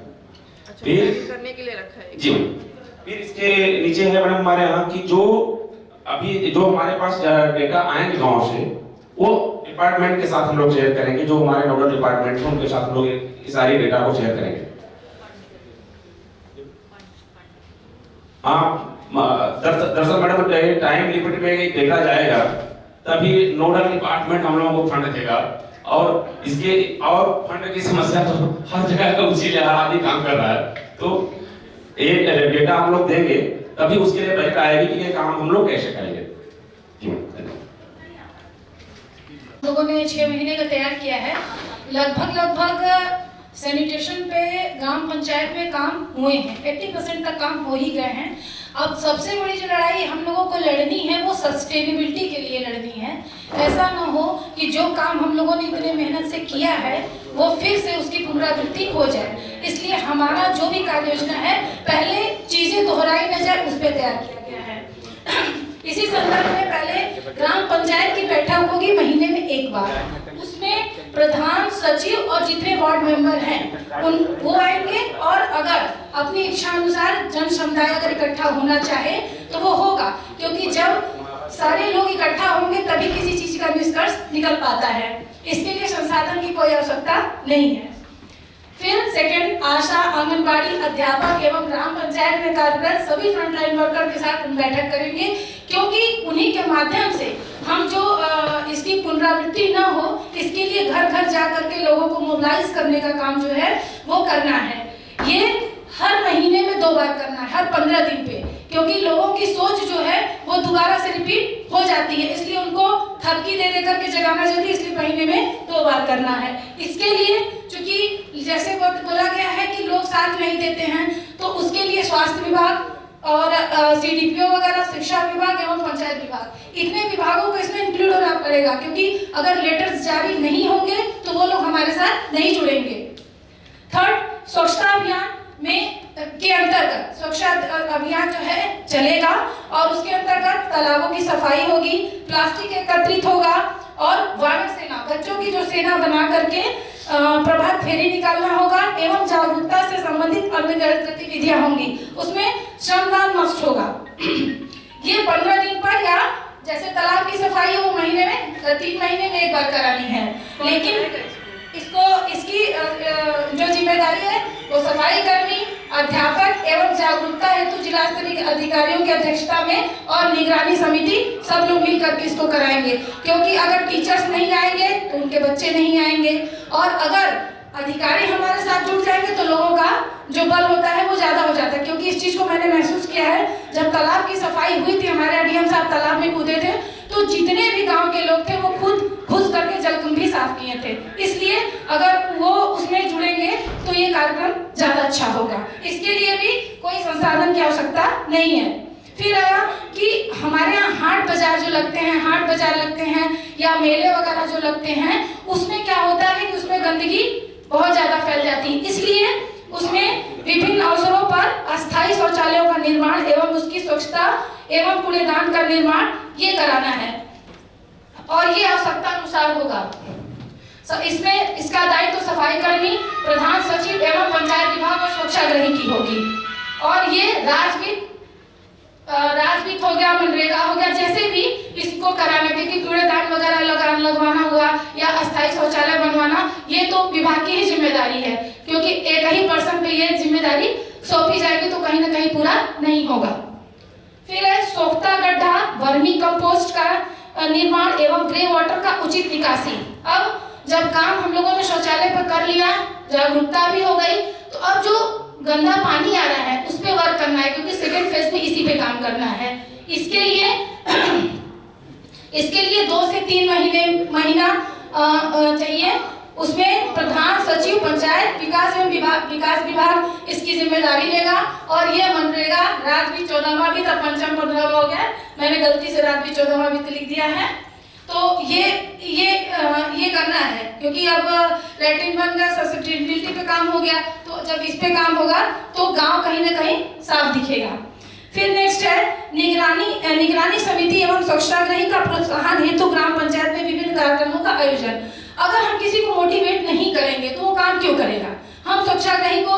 अच्छा, फिर करने के लिए रखा है जी। फिर इसके नीचे है मैडम हमारे यहाँ की जो अभी जो हमारे पास डेटा आएंगे गाँव से वो डिपार्टमेंट के साथ हम लोग शेयर करेंगे। जो हमारे नोडल डिपार्टमेंट है उनके साथ हम लोग ये सारी डेटा को शेयर करेंगे। दरअसल मैडम टाइम लिमिट में देखा जाएगा तभी नोडल डिपार्टमेंट हम लोगों को फंड देगा और इसके और फंड की समस्या तो हर जगह का उसी आदमी काम कर रहा है। तो एक डेटा हम लोग देंगे तभी उसके लिए बजट आएगी कि ये काम हम लोग कैसे करेंगे। लोगों ने 6 महीने का तैयार किया है। लगभग सैनिटेशन पे ग्राम पंचायत में काम हुए हैं, 80% तक काम हो ही गए हैं। अब सबसे बड़ी जो लड़ाई हम लोगों को लड़नी है वो सस्टेनेबिलिटी के लिए लड़नी है। ऐसा ना हो कि जो काम हम लोगों ने इतने मेहनत से किया है वो फिर से उसकी पुनरावृत्ति हो जाए। इसलिए हमारा जो भी कार्य योजना है पहले चीजें दोहराई न जाए उस पर तैयार किया गया है। इसी संदर्भ में पहले ग्राम पंचायत की बैठक होगी महीने में एक बार, उसमें प्रधान सचिव और जितने वार्ड मेंबर हैं वो आएंगे, और अगर अपनी इच्छा अनुसार जन समुदाय अगर इकट्ठा होना चाहे तो वो होगा, क्योंकि जब सारे लोग इकट्ठा होंगे तभी किसी चीज का निष्कर्ष निकल पाता है। इसके लिए संसाधन की कोई आवश्यकता नहीं है। फिर सेकंड, आशा, आंगनबाड़ी, अध्यापक एवं ग्राम पंचायत में कार्यरत सभी फ्रंटलाइन वर्कर के साथ हम बैठक करेंगे, क्योंकि उन्हीं के माध्यम से हम जो इसकी पुनरावृत्ति न हो इसके लिए घर घर जा करके लोगों को मोबिलाइज करने का काम जो है वो करना है। ये हर महीने में 2 बार करना है, हर 15 दिन पे, क्योंकि लोगों की सोच जो है वो दोबारा से रिपीट हो जाती है, इसलिए उनको थपकी दे दे करके जगाना जल्दी, इसलिए महीने में 2 बार करना है। इसके लिए चूंकि जैसे बोला गया है कि लोग साथ नहीं देते हैं, तो उसके लिए स्वास्थ्य विभाग और CDPO वगैरह, शिक्षा विभाग एवं पंचायत विभाग, इतने विभागों को इसमें इंक्लूड होना पड़ेगा, क्योंकि अगर लेटर्स जारी नहीं होंगे तो वो लोग हमारे साथ नहीं जुड़ेंगे। थर्ड, स्वच्छता अभियान में के अंतर्गत स्वच्छता अभियान जो है चलेगा, और उसके अंतर्गत तालाबों की सफाई होगी, प्लास्टिक एकत्रित होगा, और वानर सेना, बच्चों की जो सेना बना करके प्रभात फेरी निकालना होगा, एवं जागरूकता से संबंधित अन्य गतिविधियां होंगी, उसमें श्रमदान मस्ट होगा। ये 15 दिन पर, या जैसे तालाब की सफाई है वो महीने में 3 महीने में एक बार करानी है, लेकिन इसकी जो जिम्मेदारी है वो सफाई कर्मी, अध्यापक एवं जागरूकता हेतु जिला स्तरीय अधिकारियों की अध्यक्षता में और निगरानी समिति सब लोग मिलकर के इसको कराएंगे, क्योंकि अगर टीचर्स नहीं आएंगे तो उनके बच्चे नहीं आएंगे, और अगर अधिकारी हमारे साथ जुड़ जाएंगे तो लोगों का जो बल होता है वो ज्यादा हो जाता है। क्योंकि इस चीज को मैंने महसूस किया है, जब तालाब की सफाई हुई थी, हमारे डीएम साहब तालाब में कूदे थे, तो जितने भी गांव के लोग थे वो खुद घुस करके जलकुंड भी साफ किए थे। इसलिए अगर वो उसमें जुड़ेंगे तो ये कार्यक्रम ज्यादा अच्छा होगा। इसके लिए भी कोई संसाधन की आवश्यकता नहीं है। फिर आया कि हमारे यहाँ हाट बाजार जो लगते हैं, हाट बाजार लगते हैं या मेले वगैरह जो लगते हैं, उसमें क्या होता है कि उसमें गंदगी बहुत ज्यादा फैल जाती है, इसलिए उसमें विभिन्न अवसरों पर अस्थायी शौचालयों का निर्माण एवं उसकी स्वच्छता एवं कूड़ेदान का निर्माण ये कराना है, और ये आवश्यकता अनुसार होगा। इसमें इसका दायित्व तो सफाई कर्मी, प्रधान सचिव एवं पंचायत विभाग और स्वच्छाग्रही की होगी, और ये राजवित्त हो गया, मनरेगा हो गया, जैसे भी इसको कराना, क्योंकि कूड़ेदान वगैरह लगवाना हुआ या अस्थायी शौचालय बनवाना, ये तो विभाग की ही जिम्मेदारी है, क्योंकि एक ही पर्सन पे ये जिम्मेदारी सौंपी जाएगी तो कहीं ना कहीं पूरा नहीं होगा। फिर है सोख्ता गड्ढा, वर्मी कंपोस्ट का निर्माण एवं ग्रे वाटर का उचित निकासी। अब जब काम हम लोगों ने शौचालय पर कर लिया, जागरूकता भी हो गई, तो अब जो गंदा पानी आ रहा है उस पे वर्क करना है, क्योंकि सेकेंड फेज में इसी पे काम करना है। इसके लिए 2 से 3 महीना चाहिए। उसमें प्रधान सचिव पंचायत विकास विभाग इसकी जिम्मेदारी लेगा, और ये मनरेगा राजवी 14वां भी, तब पंचम 15वां हो गया, मैंने गलती से राजवी 14वां भी लिख दिया है। तो ये करना है, क्योंकि अब लैट्रिन बन गया, सस्टेनेबिलिटी पे काम हो गया, तो जब इस पे काम होगा तो गांव कहीं ना कहीं साफ दिखेगा। फिर नेक्स्ट है निगरानी समिति एवं स्वच्छाग्रही का प्रोत्साहन हेतु ग्राम पंचायत में विभिन्न कार्यक्रमों का आयोजन। अगर हम किसी को मोटिवेट नहीं करेंगे तो वो काम क्यों करेगा। हम स्वच्छाग्रही को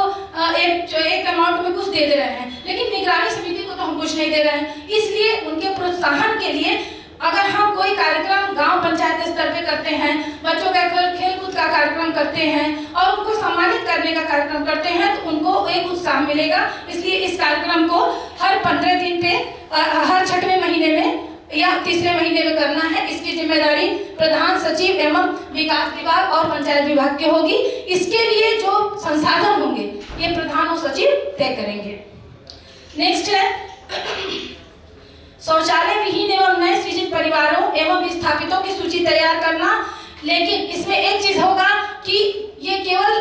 एक अमाउंट में कुछ दे रहे हैं, लेकिन निगरानी समिति को तो हम कुछ नहीं दे रहे हैं। इसलिए उनके प्रोत्साहन के लिए अगर हम कोई कार्यक्रम गांव पंचायत स्तर पे करते हैं, बच्चों का खेलकूद का कार्यक्रम करते हैं और उनको सम्मानित करने का कार्यक्रम करते हैं, तो उनको एक उत्साह मिलेगा। इसलिए इस कार्यक्रम को हर 15 दिन पे हर 6वें महीने में या 3रे महीने में करना है। इसकी जिम्मेदारी प्रधान सचिव एवं विकास विभाग और पंचायत विभाग की होगी। इसके लिए जो संसाधन होंगे ये प्रधान और सचिव तय करेंगे। नेक्स्ट है शौचालय विहीन एवं नए सृजित परिवारों एवं विस्थापितों की सूची तैयार करना। लेकिन इसमें एक चीज होगा कि ये केवल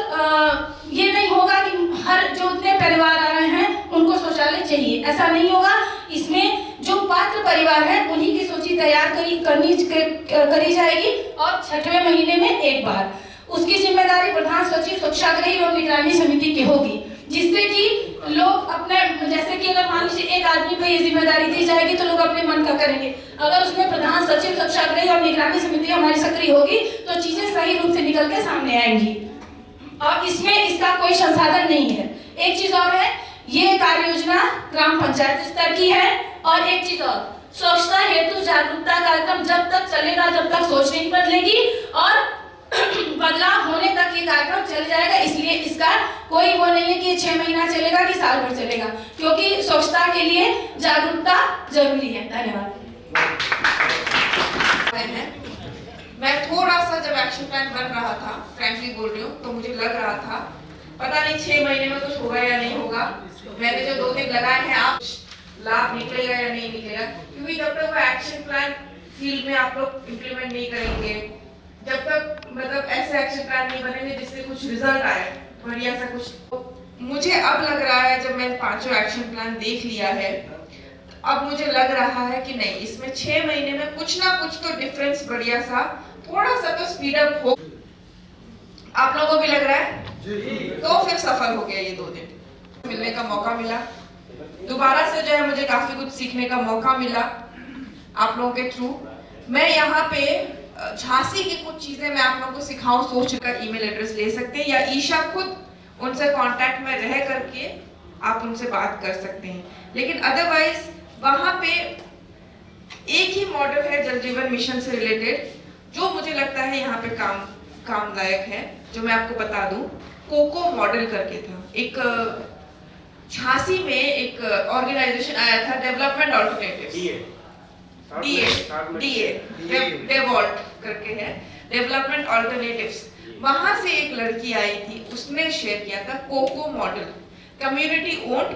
ये नहीं होगा कि हर जो उतने परिवार आ रहे हैं उनको शौचालय चाहिए, ऐसा नहीं होगा। इसमें जो पात्र परिवार है उन्हीं की सूची तैयार करी जाएगी और 6वें महीने में एक बार। उसकी जिम्मेदारी प्रधान सचिव स्वच्छाग्रही और निगरानी समिति की होगी, जिससे कि लोग अपने, जैसे कि अगर मान लीजिए एक आदमी को ये जिम्मेदारी दी जाएगी तो लोग अपने मन का करेंगे। अगर उसमें प्रधान सचिव स्वच्छाग्रही और निगरानी समिति हमारी सक्रिय होगी तो चीजें सही रूप से निकल के सामने आएंगी, और इसमें इसका कोई संसाधन नहीं है। एक चीज और है, ये कार्य योजना ग्राम पंचायत स्तर की है, और एक चीज और, स्वच्छता हेतु जागरूकता कार्यक्रम जब तक चलेगा जब तक सोच नहीं बदलेगी, और बदलाव होने तक ये कार्यक्रम चल जाएगा। इसलिए इसका कोई वो नहीं है कि 6 महीना चलेगा कि साल भर चलेगा, क्योंकि स्वच्छता के लिए जागरूकता जरूरी है। धन्यवाद। मैं थोड़ा सा जब एक्शन प्लान बन रहा था, फ्रैंकली बोल रही हूँ, तो मुझे लग रहा था पता नहीं 6 महीने में कुछ होगा या नहीं होगा। मैंने जो 2 दिन लगाए हैं, आप लाभ निकलेगा या नहीं निकलेगा, क्योंकि जब तक वो एक्शन प्लान फील्ड में आप लोग इम्प्लीमेंट नहीं करेंगे, जब तक मतलब ऐसे एक्शन प्लान नहीं बनेंगे जिससे कुछ रिजल्ट आए बढ़िया सा कुछ। मुझे अब लग रहा है, जब मैंने 5 एक्शन प्लान देख लिया है, अब मुझे लग रहा है कि नहीं, इसमें 6 महीने में कुछ ना कुछ तो डिफरेंस बढ़िया सा, थोड़ा सा तो स्पीड अप हो। आप लोगों को भी लग रहा है? तो फिर सफल हो गया ये 2 दिन। मिलने का मौका मिला, दोबारा से जो है मुझे काफी कुछ सीखने का मौका मिला आप लोगों के थ्रू। मैं यहाँ पे झांसी की कुछ चीजें मैं आप लोगों को सिखाऊं, सोच कर ईमेल एड्रेस ले सकते हैं, या ईशा खुद उनसे कांटेक्ट में रह करके आप उनसे बात कर सकते हैं। लेकिन अदरवाइज वहां पे एक ही मॉडल है जल जीवन मिशन से रिलेटेड, जो मुझे लगता है यहाँ पे कामदायक है, जो मैं आपको बता दूं। कोको मॉडल करके था, एक झांसी में एक ऑर्गेनाइजेशन आया था, डेवलपमेंट ऑल्टरनेटिव्स, डेवॉल्ट करके है, डेवलपमेंट ऑल्टरनेटिव्स। वहां से एक लड़की आई थी, उसने शेयर किया था COCO model, community owned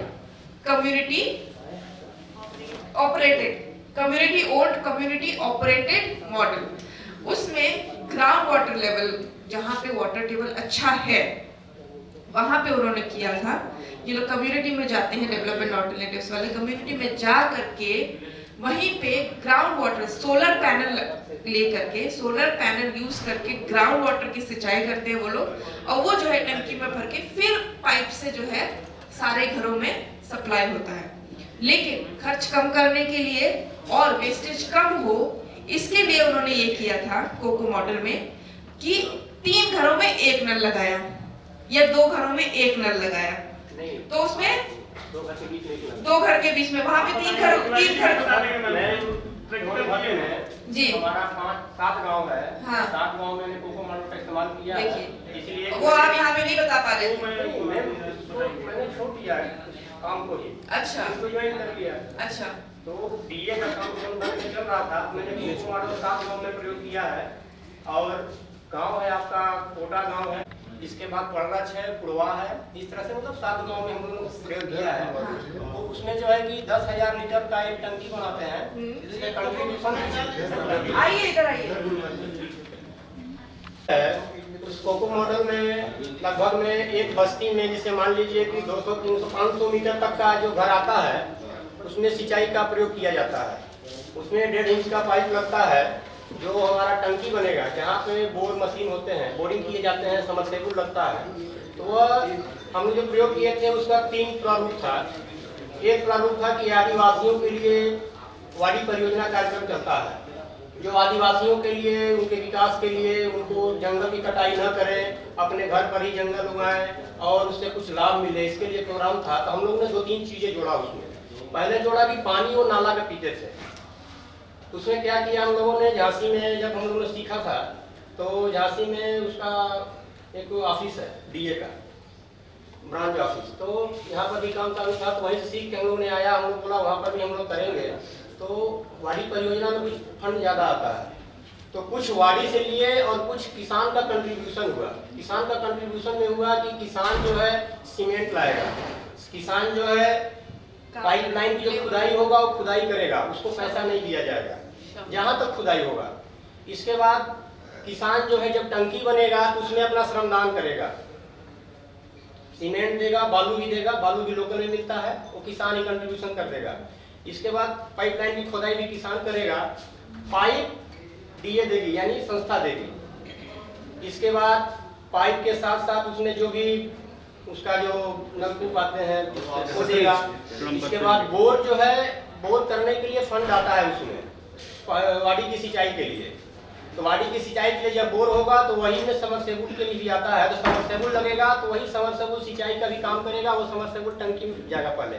community operated model. उसमें ग्राउंड वाटर लेवल, जहाँ पे वाटर टेबल अच्छा है, वहां पे उन्होंने किया था। ये लोग कम्युनिटी में जाते हैं, डेवलपमेंट ऑल्टरनेटिव्स वाले कम्युनिटी में जा करके वहीं पे ग्राउंड वाटर, सोलर पैनल ले करके, सोलर पैनल यूज करके ग्राउंड वाटर की सिंचाई करते हैं वो लोग, और वो जो है टंकी में भर के फिर पाइप से जो है सारे घरों में सप्लाई होता है। लेकिन खर्च कम करने के लिए और वेस्टेज कम हो, इसके लिए उन्होंने ये किया था कोको मॉडल में कि 3 घरों में 1 नल लगाया या 2 घरों में 1 नल लगाया, तो उसमें 2 घर के बीच में, वहां पे 3 घर जी, हमारा 5-7 गांव है। हाँ। 7 गांव में मैंने कोको मॉडल का इस्तेमाल किया है, इसलिए वो आप यहाँ पे नहीं बता पा रहे थे। मैंने छोड़ दिया काम को ही। अच्छा, इसको ज्वाइन कर लिया। अच्छा, तो डीए का काम चल रहा था, मैंने कोको मॉडल 7 गांव में प्रयोग किया है। और गांव है आपका कोटा गांव है, इसके बाद पड़रच है, पुड़वा है, इस तरह से मतलब 7 गांव में हम लोगों ने प्रयोग किया है। तो उसमें जो है कि 10,000 लीटर का एक टंकी बनाते हैं, जिसके कंट्रीब्यूशन, आइए इधर आइए। उस कोको मॉडल में लगभग में एक बस्ती में, जैसे मान लीजिए कि 200, 300, 500 मीटर तक का जो घर आता है, उसमें सिंचाई का प्रयोग किया जाता है। उसमें 1.5 इंच का पाइप लगता है, जो हमारा टंकी बनेगा, जहाँ पे बोर मशीन होते हैं, बोरिंग किए जाते हैं, समरसेबुल लगता है। तो वह हमने जो प्रयोग किए थे उसका 3 प्रारूप था। एक प्रारूप था कि आदिवासियों के लिए वाड़ी परियोजना कार्यक्रम चलता है, जो आदिवासियों के लिए, उनके विकास के लिए, उनको जंगल की कटाई न करें, अपने घर पर ही जंगल उगाएं और उससे कुछ लाभ मिले, इसके लिए प्रोग्राम था। तो हम लोगों ने 2-3 चीजें जोड़ा उसमें। पहले जोड़ा कि पानी वो नाला में पीते थे। उसमें क्या किया हम लोगों ने, झांसी में जब हम लोगों ने सीखा था, तो झांसी में उसका एक ऑफिस है डीए का, ब्रांच ऑफिस, तो यहाँ पर भी काम चालू था। तो वहीं से सीख के हम लोग ने आया, हम लोग बोला वहाँ पर भी हम लोग करेंगे। तो वाड़ी परियोजना में कुछ फंड ज़्यादा आता है, तो कुछ वाड़ी से लिए और कुछ किसान का कंट्रीब्यूशन हुआ। किसान का कंट्रीब्यूशन में हुआ कि किसान जो है सीमेंट लाएगा, किसान जो है पाइपलाइन की जो खुदाई होगा वो खुदाई करेगा, उसको पैसा नहीं दिया जाएगा जहाँ तक खुदाई होगा। इसके बाद किसान जो है जब टंकी बनेगा तो उसमें अपना श्रमदान करेगा, सीमेंट देगा, बालू भी देगा, बालू भी लोकल में मिलता है, वो किसान ही कंट्रीब्यूशन कर देगा। इसके बाद पाइपलाइन की खुदाई भी किसान करेगा, पाइप डीए देगी यानी संस्था देगी। इसके बाद पाइप के साथ साथ उसमें जो भी उसका जो नलकूप आते हैं वो देगा। इसके बाद बोर जो है, बोर करने के लिए फंड आता है उसमें वाड़ी की सिंचाई के लिए। तो वाड़ी की सिंचाई के लिए जब बोर होगा तो वही में समरसेबुल के लिए भी आता है। तो समरसेबुल लगेगा तो वही समरसेबुल सिंचाई का भी काम करेगा। वो समरसेबुल टंकी में जाएगा, पहले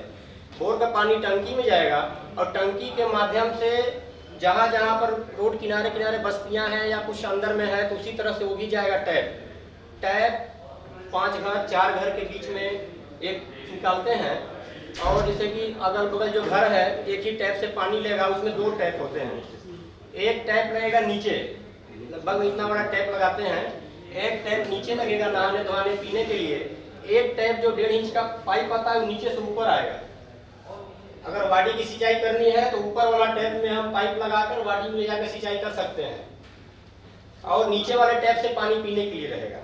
बोर का पानी टंकी में जाएगा और टंकी के माध्यम से जहाँ जहाँ पर रोड किनारे किनारे बस्तियाँ हैं या कुछ अंदर में है तो उसी तरह से वो भी जाएगा। टैप 5 घर 4 घर के बीच में एक निकालते हैं। और जैसे कि अगल बगल जो घर है एक ही टैप से पानी लेगा, उसमें 2 टैप होते हैं। एक टैप लगेगा नीचे, लगभग इतना बड़ा टैप लगाते हैं। एक टैप नीचे लगेगा नहाने धोने पीने के लिए। एक टैप जो 1.5 इंच का पाइप आता है वो नीचे से ऊपर आएगा। अगर वाड़ी की सिंचाई करनी है तो ऊपर वाला टैप में हम पाइप लगाकर वाड़ी में ले जाकर सिंचाई कर सकते हैं और नीचे वाले टैप से पानी पीने के लिए रहेगा।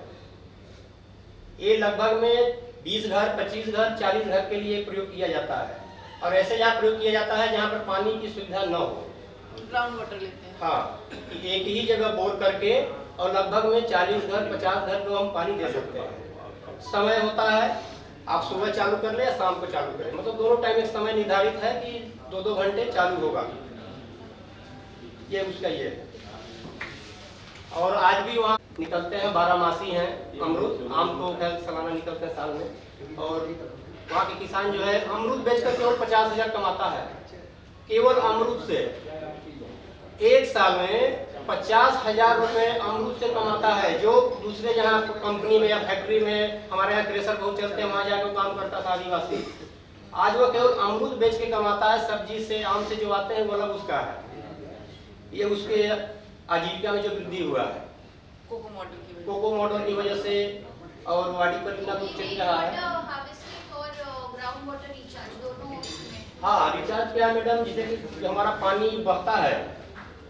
ये लगभग में 20 घर 25 घर 40 घर के लिए प्रयोग किया जाता है। और ऐसे यहाँ प्रयोग किया जाता है जहाँ पर पानी की सुविधा न हो, ग्राउंड वाटर लेते हैं। हाँ, एक ही जगह बोर करके और लगभग में 40 घर 50 घर को हम पानी दे सकते हैं। समय होता है, आप सुबह चालू कर ले या शाम को चालू करें, मतलब दोनों टाइम एक समय निर्धारित है कि 2-2 घंटे चालू होगा। ये उसका ये है। और आज भी वहाँ निकलते हैं, 12मासी हैं अमरूद, आम तो खैर सालाना निकलते हैं साल में। और वहाँ के किसान जो है अमरूद बेचकर केवल 50,000 कमाता है, केवल अमरूद से। एक साल में 50,000 रुपए अमरूद से कमाता है। जो दूसरे जहाँ कंपनी में या फैक्ट्री में हमारे यहाँ थ्रेसर बहुत चलते हैं वहाँ जाकर काम करता था आदिवासी, आज वो केवल अमरूद बेच के कमाता है। सब्जी से आम से जो आते हैं वो अलग उसका है। ये उसके आजीविका में जो वृद्धि हुआ है कोको मॉडल की वजह से। और वाड़ी पर इतना कुछ चल रहा है। हाँ, रिचार्ज क्या है मैडम, जैसे कि हमारा पानी बहता है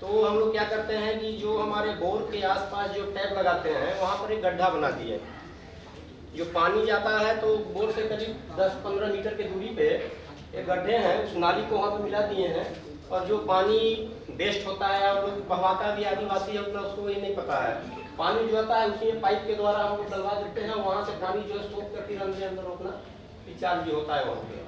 तो हम लोग क्या करते हैं कि जो हमारे बोर के आसपास जो टैप लगाते हैं वहाँ पर एक गड्ढा बना दिए। जो पानी जाता है तो बोर से करीब 10-15 मीटर की दूरी पे एक गड्ढे हैं, उस नाली को वहाँ पे मिला दिए हैं। और जो पानी वेस्ट होता है और लोग बहवाता भी आदिवासी है उतना उसको ये नहीं पता है। पानी जो होता है उसी में पाइप के द्वारा हम लोग डलवा देते हैं, वहाँ से पानी जो है सोख करके अंदर अपना रिचार्ज भी होता है वहाँ पे।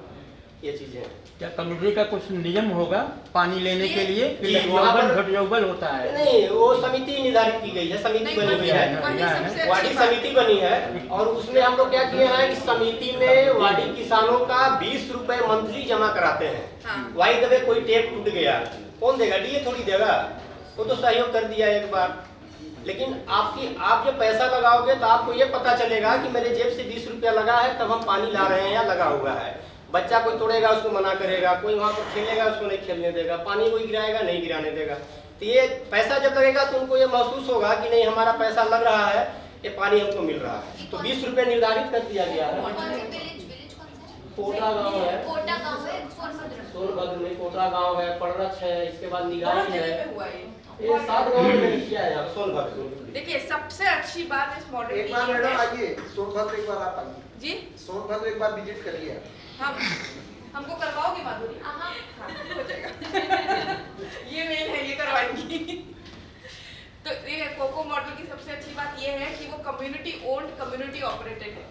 ये चीजें क्या कम्युनिटी का कुछ नियम होगा पानी लेने के लिए? घटयोबल होता है? नहीं, वो समिति निर्धारित की गई है, समिति बनी हुई है, वाड़ी समिति बनी है। और उसमें हम लोग क्या किए हैं कि समिति में वाड़ी किसानों का 20 रुपए मंथली जमा कराते हैं। वाई दबे कोई टेप टूट गया कौन देगा? डीए थोड़ी देगा, वो तो सहयोग कर दिया एक बार। लेकिन आप जब पैसा लगाओगे तो आपको ये पता चलेगा कि मेरे जेब से 20 रुपया लगा है तब हम पानी ला रहे हैं या लगा हुआ है। बच्चा कोई तोड़ेगा उसको मना करेगा, कोई वहाँ पर खेलेगा उसको नहीं खेलने देगा, पानी कोई गिराएगा नहीं गिराने देगा। तो ये पैसा जब लगेगा तो उनको ये महसूस होगा कि नहीं हमारा पैसा लग रहा है, ये पानी हमको मिल रहा है। तो 20 रुपये निर्धारित कर दिया गया है। कोटा गाँव है, सोनभद्र में कोटा गाँव है, पड़रछ है, इसके बाद निगाही है। ये 7 गाँव में किया है सोनभद्र। देखिए सबसे अच्छी बात इस मॉडल एक बार मैडम आइए सोनभद्र, एक बार आप आइए जी, सोनभद्र एक बार विजिट करिए। हमको करवाओगे माधुरी? हाँ, हो जाएगा। ये मेन है, ये करवाएंगी। तो ये कोको मॉडल की सबसे अच्छी बात ये है कि वो कम्युनिटी ओन्ड कम्युनिटी ऑपरेटेड है।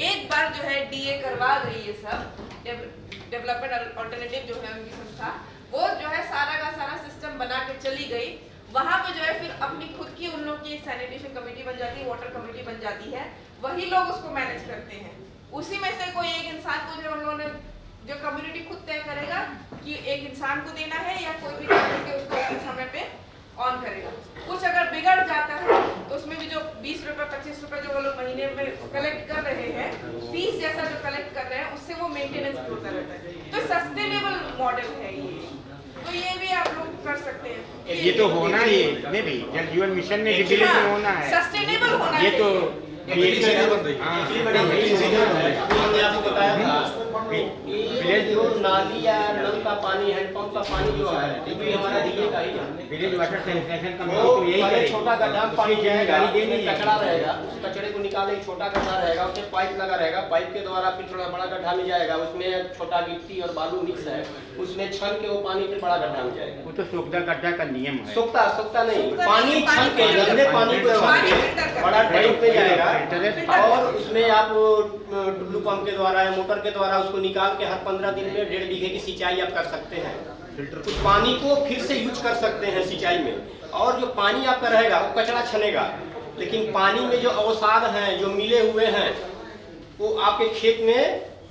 एक बार जो है डीए करवा गई ये सब डेवलपमेंट अल्टरनेटिव जो है उनकी संस्था, वो जो है सारा का सारा सिस्टम बना के चली गई। वहाँ पे जो है फिर अपनी खुद की उन लोग की एक सैनिटेशन कमेटी बन जाती है, वाटर कमेटी बन जाती है, वही लोग उसको मैनेज करते हैं। उसी में से कोई एक इंसान को जो उन लोगों ने जो कम्युनिटी खुद तय करेगा कि एक इंसान को देना है या कोई भी करके उसको समय पे ऑन करेगा। कुछ अगर बिगड़ जाता है तो उसमें भी जो 20 रुपए 25 रुपए जो वो लोग महीने में कलेक्ट कर रहे हैं, फीस जैसा जो कलेक्ट कर रहे हैं उससे वो मेंटेनेंस होता रहता है। तो सस्टेनेबल मॉडल है ये, तो ये भी आप लोग कर सकते हैं। ये तो होना ही नहीं भाई, जल जीवन मिशन में डिक्लेरेशन होना है, सस्टेनेबल होना ये तो आपको बताया था ये जो नाली या नल का पानी, हैंडपंप का पानी जो है, ये भी हमारा डीए का ही है। विलेज वाटर सैनिटेशन का वो तो यही पहले करेगी। छोटा गड्ढा में पानी जाएगा, देनी उसमें कचरा रहेगा, उस कचरे को निकालने एक छोटा गड्ढा रहेगा, उसमें पाइप लगा रहेगा, पाइप के द्वारा फिर थोड़ा बड़ा गड्ढा में जाएगा, उसमें छोटा गिट्टी और बालू मिक्स है, उसमें छन के वो पानी फिर बड़ा गड्ढा में जाएगा। वो तो सूखता गड्ढा का नियम है। सूखता नहीं, पानी छन के गंदे पानी को बड़ा टैंक में जाएगा और उसमें आप टुल्लू पंप के द्वारा या मोटर के द्वारा उसको निकाल के हर 15 दिन में 1.5 बीघे की सिंचाई आप कर सकते हैं। उस पानी को फिर से यूज कर सकते हैं सिंचाई में। और जो पानी आपका रहेगा वो कचरा छनेगा, लेकिन पानी में जो अवसाद हैं, जो मिले हुए हैं, वो आपके खेत में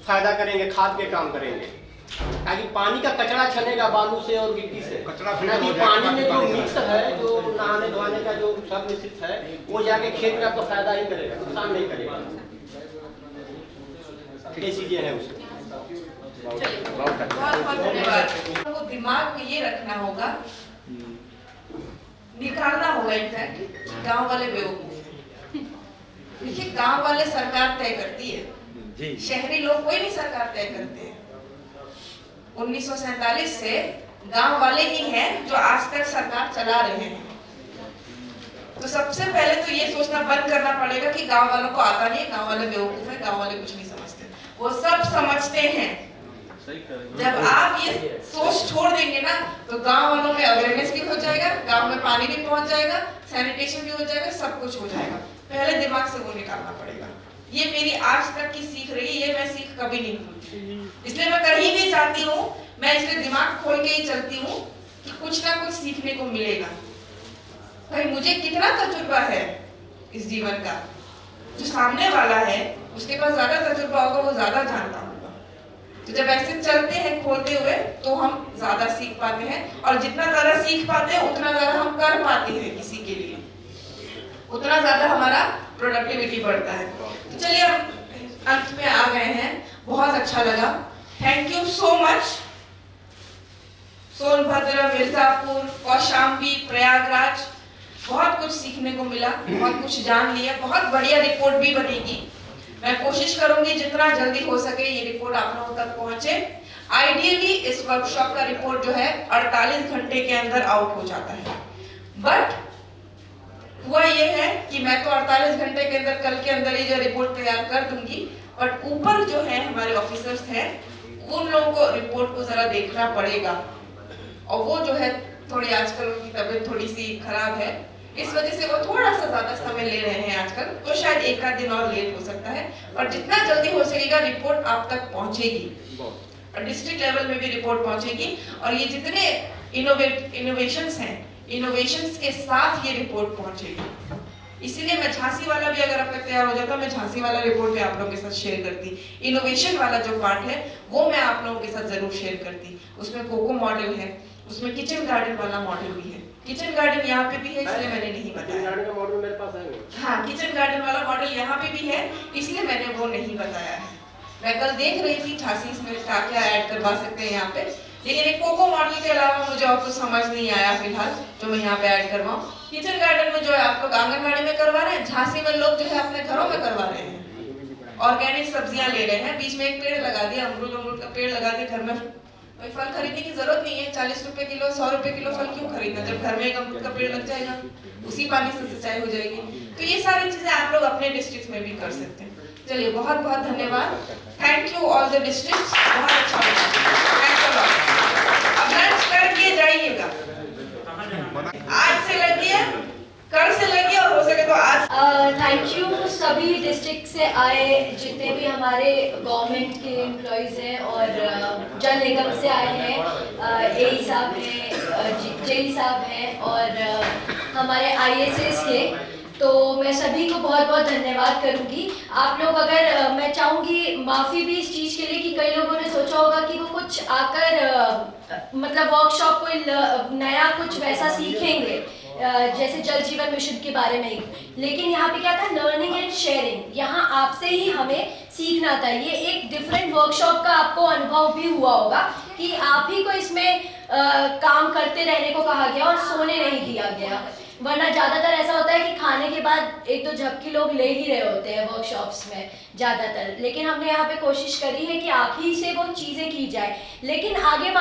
फायदा करेंगे, खाद के काम करेंगे। ताकि पानी का कचरा छनेगा बालू से और गिट्टी से, ताकि पानी में जो मिक्स है, जो नहाने धोने का जो सब मिश्रित है, वो जाके खेत में आपको फायदा ही करेगा, नुकसान नहीं करेगा। ये चीजें हैं उसमें। बहुत बहुत धन्यवाद। हमको दिमाग में ये रखना होगा, निकालना होगा इनफैक्ट, गांव वाले बेवकूफ। देखिए, गांव वाले सरकार तय करती है, शहरी लोग कोई नहीं सरकार तय करते हैं। 1947 से गांव वाले ही हैं जो आज तक सरकार चला रहे हैं। तो सबसे पहले तो ये सोचना बंद करना पड़ेगा कि गांव वालों को आता नहीं है, गांव वाले बेवकूफ है, गांव वाले कुछ नहीं समझते। वो सब समझते हैं। जब आप ये सोच छोड़ देंगे ना, तो गांव वालों में अवेयरनेस भी हो जाएगा, गांव में पानी भी पहुंच जाएगा, सैनिटेशन भी हो जाएगा, सब कुछ हो जाएगा। पहले दिमाग से वो निकालना पड़ेगा। ये मेरी आज तक की सीख रही है, ये मैं सीख कभी नहीं भूलती। इसलिए मैं कहीं भी जाती हूँ, मैं इसलिए दिमाग खोल के ही चलती हूँ कि कुछ ना कुछ सीखने को मिलेगा। भाई, मुझे कितना तजुर्बा है इस जीवन का, जो सामने वाला है उसके पास ज्यादा तजुर्बा होगा, वो ज्यादा जानता होगा। तो जब ऐसे चलते हैं खोलते हुए, तो हम ज्यादा सीख पाते हैं, और जितना ज्यादा सीख पाते हैं उतना ज्यादा हम कर पाते हैं किसी के लिए, उतना ज्यादा हमारा प्रोडक्टिविटी बढ़ता है। तो चलिए, हम अंत में आ गए हैं। बहुत अच्छा लगा, thank you so much. Sonbhadra, Mirzapur, Kaushambi, Prayagraj, बहुत कुछ सीखने को मिला, बहुत कुछ जान लिया। बहुत बढ़िया रिपोर्ट भी बनेगी। मैं कोशिश करूंगी जितना जल्दी हो सके ये रिपोर्ट आप लोगों तक पहुंचे। आइडियली इस वर्कशॉप का रिपोर्ट जो है 48 घंटे के अंदर आउट हो जाता है, बट हुआ ये है कि मैं तो 48 घंटे के अंदर, कल के अंदर ही जो रिपोर्ट तैयार कर दूंगी, बट ऊपर जो है हमारे ऑफिसर्स हैं, उन लोगों को रिपोर्ट को जरा देखना पड़ेगा। और वो जो है थोड़ी आजकल उनकी तबीयत थोड़ी सी खराब है, इस वजह से वो थोड़ा सा ज्यादा समय ले रहे हैं आजकल, तो शायद एक आध दिन और लेट हो सकता है, पर जितना जल्दी हो सकेगा रिपोर्ट आप तक पहुंचेगी और डिस्ट्रिक्ट लेवल में भी रिपोर्ट पहुंचेगी। और ये जितने इनोवेशंस हैं, इनोवेशंस के साथ ये रिपोर्ट पहुंचेगी। इसीलिए मैं झांसी वाला भी अगर अब तक तैयार हो जाता, मैं झांसी वाला रिपोर्ट भी आप लोगों के साथ शेयर करती। इनोवेशन वाला जो पार्ट है वो मैं आप लोगों के साथ जरूर शेयर करती। उसमें कोको मॉडल है, उसमें किचन गार्डन वाला मॉडल भी है। किचन गार्डन यहाँ पे भी है, इसलिए मैंने नहीं बताया। गार्डन का मॉडल मेरे पास है। हाँ, किचन गार्डन वाला मॉडल यहाँ पे भी है, इसलिए मैंने वो नहीं बताया है। मैं कल देख रही थी झांसी इसमें क्या क्या ऐड करवा सकते हैं यहाँ पे, लेकिन एक कोको मॉडल के अलावा मुझे और कुछ समझ नहीं आया फिलहाल जो मैं यहाँ पे ऐड करवाऊँ। किचन गार्डन में जो है आप लोग आंगनबाड़ी में करवा रहे हैं, झांसी में लोग जो है अपने घरों में करवा रहे हैं। ऑर्गेनिक सब्जियां ले रहे हैं, बीच में एक पेड़ लगा दिया, अमरूद का पेड़ लगा दिया, घर में कोई फल खरीदने की जरूरत नहीं है। 40 रुपए किलो, 100 रुपए किलो फल क्यों खरीदना, जब घर में एक अमरूद का पेड़ लग जाएगा, उसी पानी से सिंचाई हो जाएगी। तो ये सारी चीजें आप लोग अपने डिस्ट्रिक्ट में भी कर सकते हैं। चलिए, बहुत बहुत धन्यवाद। Thank you all the districts, बहुत अच्छा लगा। अब लंच करके जाइएगा, आज से लगिए, कल से लगिए, और हो सके तो आज। थैंक यू सभी डिस्ट्रिक्ट से आए जितने भी हमारे गवर्नमेंट के एम्प्लॉयज़ हैं और जल निगम से आए हैं, एई साहब हैं, जेई साहब हैं और हमारे ISS के। तो मैं सभी को बहुत बहुत धन्यवाद करूंगी। आप लोग अगर, मैं चाहूँगी माफ़ी भी इस चीज़ के लिए कि कई लोगों ने सोचा होगा कि वो कुछ आकर मतलब वर्कशॉप कोई नया कुछ वैसा सीखेंगे जैसे जल जीवन मिशन के बारे में ही, लेकिन यहाँ पे क्या था, लर्निंग एंड शेयरिंग। यहाँ आपसे ही हमें सीखना था। ये एक डिफरेंट वर्कशॉप का आपको अनुभव भी हुआ होगा कि आप ही को इसमें काम करते रहने को कहा गया और सोने नहीं दिया गया। वरना ज़्यादातर ऐसा होता है कि खाने के बाद एक दो झपकी लोग ले ही रहे होते हैं वर्कशॉप्स में ज़्यादातर, लेकिन हमने यहाँ पे कोशिश करी है कि आप ही से वो चीज़ें की जाए। लेकिन आने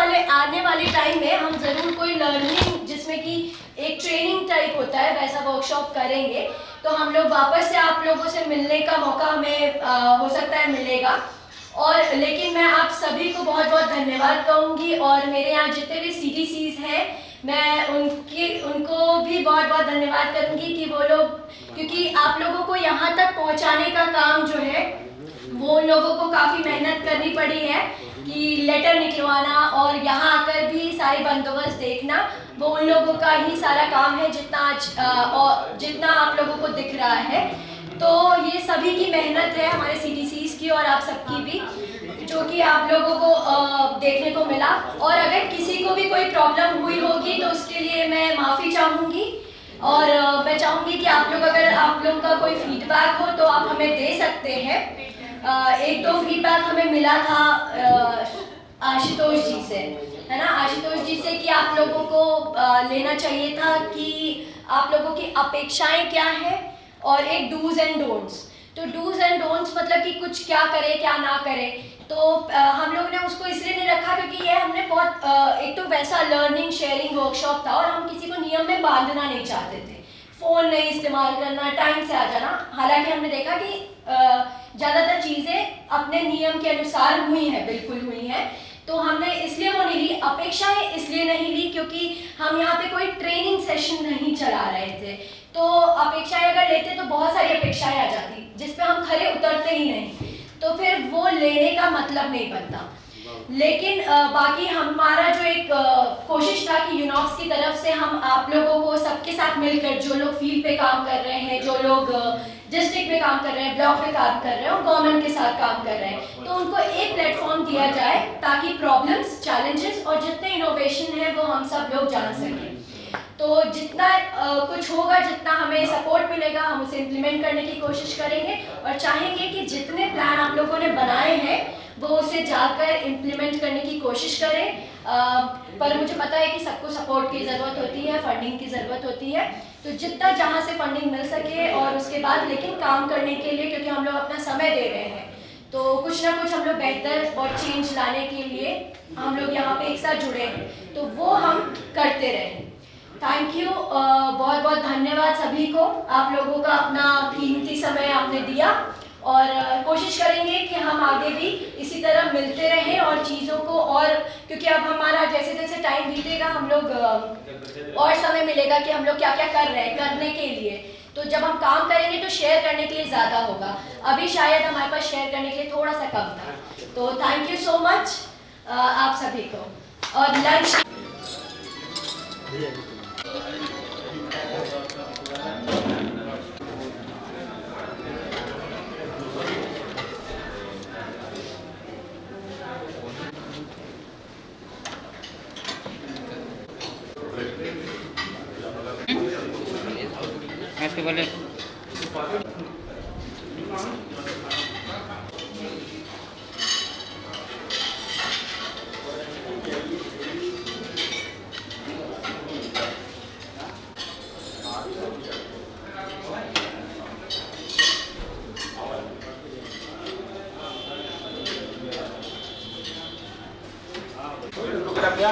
वाले टाइम में हम ज़रूर कोई लर्निंग जिसमें कि एक ट्रेनिंग टाइप होता है वैसा वर्कशॉप करेंगे, तो हम लोग वापस से आप लोगों से मिलने का मौका हमें हो सकता है मिलेगा। और लेकिन मैं आप सभी को बहुत बहुत धन्यवाद कहूँगी, और मेरे यहाँ जितने भी CTCs हैं मैं उनको भी बहुत बहुत धन्यवाद करूँगी कि वो लोग, क्योंकि आप लोगों को यहाँ तक पहुँचाने का काम जो है वो उन लोगों को काफ़ी मेहनत करनी पड़ी है कि लेटर निकलवाना और यहाँ आकर भी सारे बंदोबस्त देखना, वो उन लोगों का ही सारा काम है जितना आप लोगों को दिख रहा है। तो ये सभी की मेहनत है, हमारे CTCs की और आप सबकी भी, जो कि आप लोगों को देखने को मिला। और अगर किसी को भी कोई प्रॉब्लम हुई होगी तो उसके लिए मैं माफ़ी चाहूँगी, और मैं चाहूँगी कि अगर आप लोग का कोई फीडबैक हो तो आप हमें दे सकते हैं। एक दो फीडबैक हमें मिला था आशुतोष जी से, है ना, आशुतोष जी से कि आप लोगों को लेना चाहिए था कि आप लोगों की अपेक्षाएं क्या हैं, और एक डूज एंड डोंट्स। तो डूज एंड डोंट्स मतलब कि कुछ क्या करें क्या ना करें, तो हम लोग ने उसको इसलिए नहीं रखा क्योंकि ये हमने बहुत एक तो वैसा लर्निंग शेयरिंग वर्कशॉप था, और हम किसी को नियम में बांधना नहीं चाहते थे। फ़ोन नहीं इस्तेमाल करना, टाइम से आ जाना। हालांकि हमने देखा कि ज़्यादातर चीज़ें अपने नियम के अनुसार हुई हैं, बिल्कुल हुई हैं, तो हमने इसलिए वो नहीं ली। अपेक्षाएं इसलिए नहीं ली क्योंकि हम यहाँ पे कोई ट्रेनिंग सेशन नहीं चला रहे थे, तो अपेक्षाएं अगर लेते तो बहुत सारी अपेक्षाएं आ जाती जिस पे हम खरे उतरते ही नहीं, तो फिर वो लेने का मतलब नहीं बनता। लेकिन बाकी हमारा जो एक कोशिश था कि यूनॉक्स की तरफ से हम आप लोगों को सबके साथ मिलकर, जो लोग फील्ड पे काम कर रहे हैं, जो लोग डिस्ट्रिक्ट में काम कर रहे हैं, ब्लॉक पे काम कर रहे हैं और गवर्नमेंट के साथ काम कर रहे हैं, तो उनको एक प्लेटफॉर्म दिया जाए ताकि प्रॉब्लम्स, चैलेंजेस और जितने इनोवेशन है वो हम सब लोग जान सकें। तो जितना कुछ होगा, जितना हमें सपोर्ट मिलेगा, हम उसे इम्प्लीमेंट करने की कोशिश करेंगे, और चाहेंगे कि जितने प्लान आप लोगों ने बनाए हैं वो उसे जाकर इम्प्लीमेंट करने की कोशिश करें। पर मुझे पता है कि सबको सपोर्ट की ज़रूरत होती है, फंडिंग की ज़रूरत होती है, तो जितना जहाँ से फंडिंग मिल सके, और उसके बाद लेकिन काम करने के लिए, क्योंकि हम लोग अपना समय दे रहे हैं, तो कुछ ना कुछ हम लोग बेहतर और चेंज लाने के लिए हम लोग यहाँ पे एक साथ जुड़े हैं, तो वो हम करते रहें। थैंक यू, बहुत बहुत धन्यवाद सभी को। आप लोगों का अपना कीमती समय आपने दिया, और कोशिश करेंगे कि हम आगे भी इसी तरह मिलते रहें और चीज़ों को, और क्योंकि अब हमारा जैसे जैसे टाइम बीतेगा हम लोग और समय मिलेगा कि हम लोग क्या क्या कर रहे हैं करने के लिए, तो जब हम काम करेंगे तो शेयर करने के लिए ज़्यादा होगा। अभी शायद हमारे पास शेयर करने के लिए थोड़ा सा कम था। तो थैंक यू सो मच आप सभी को। और लंच ऐसे बोले क्या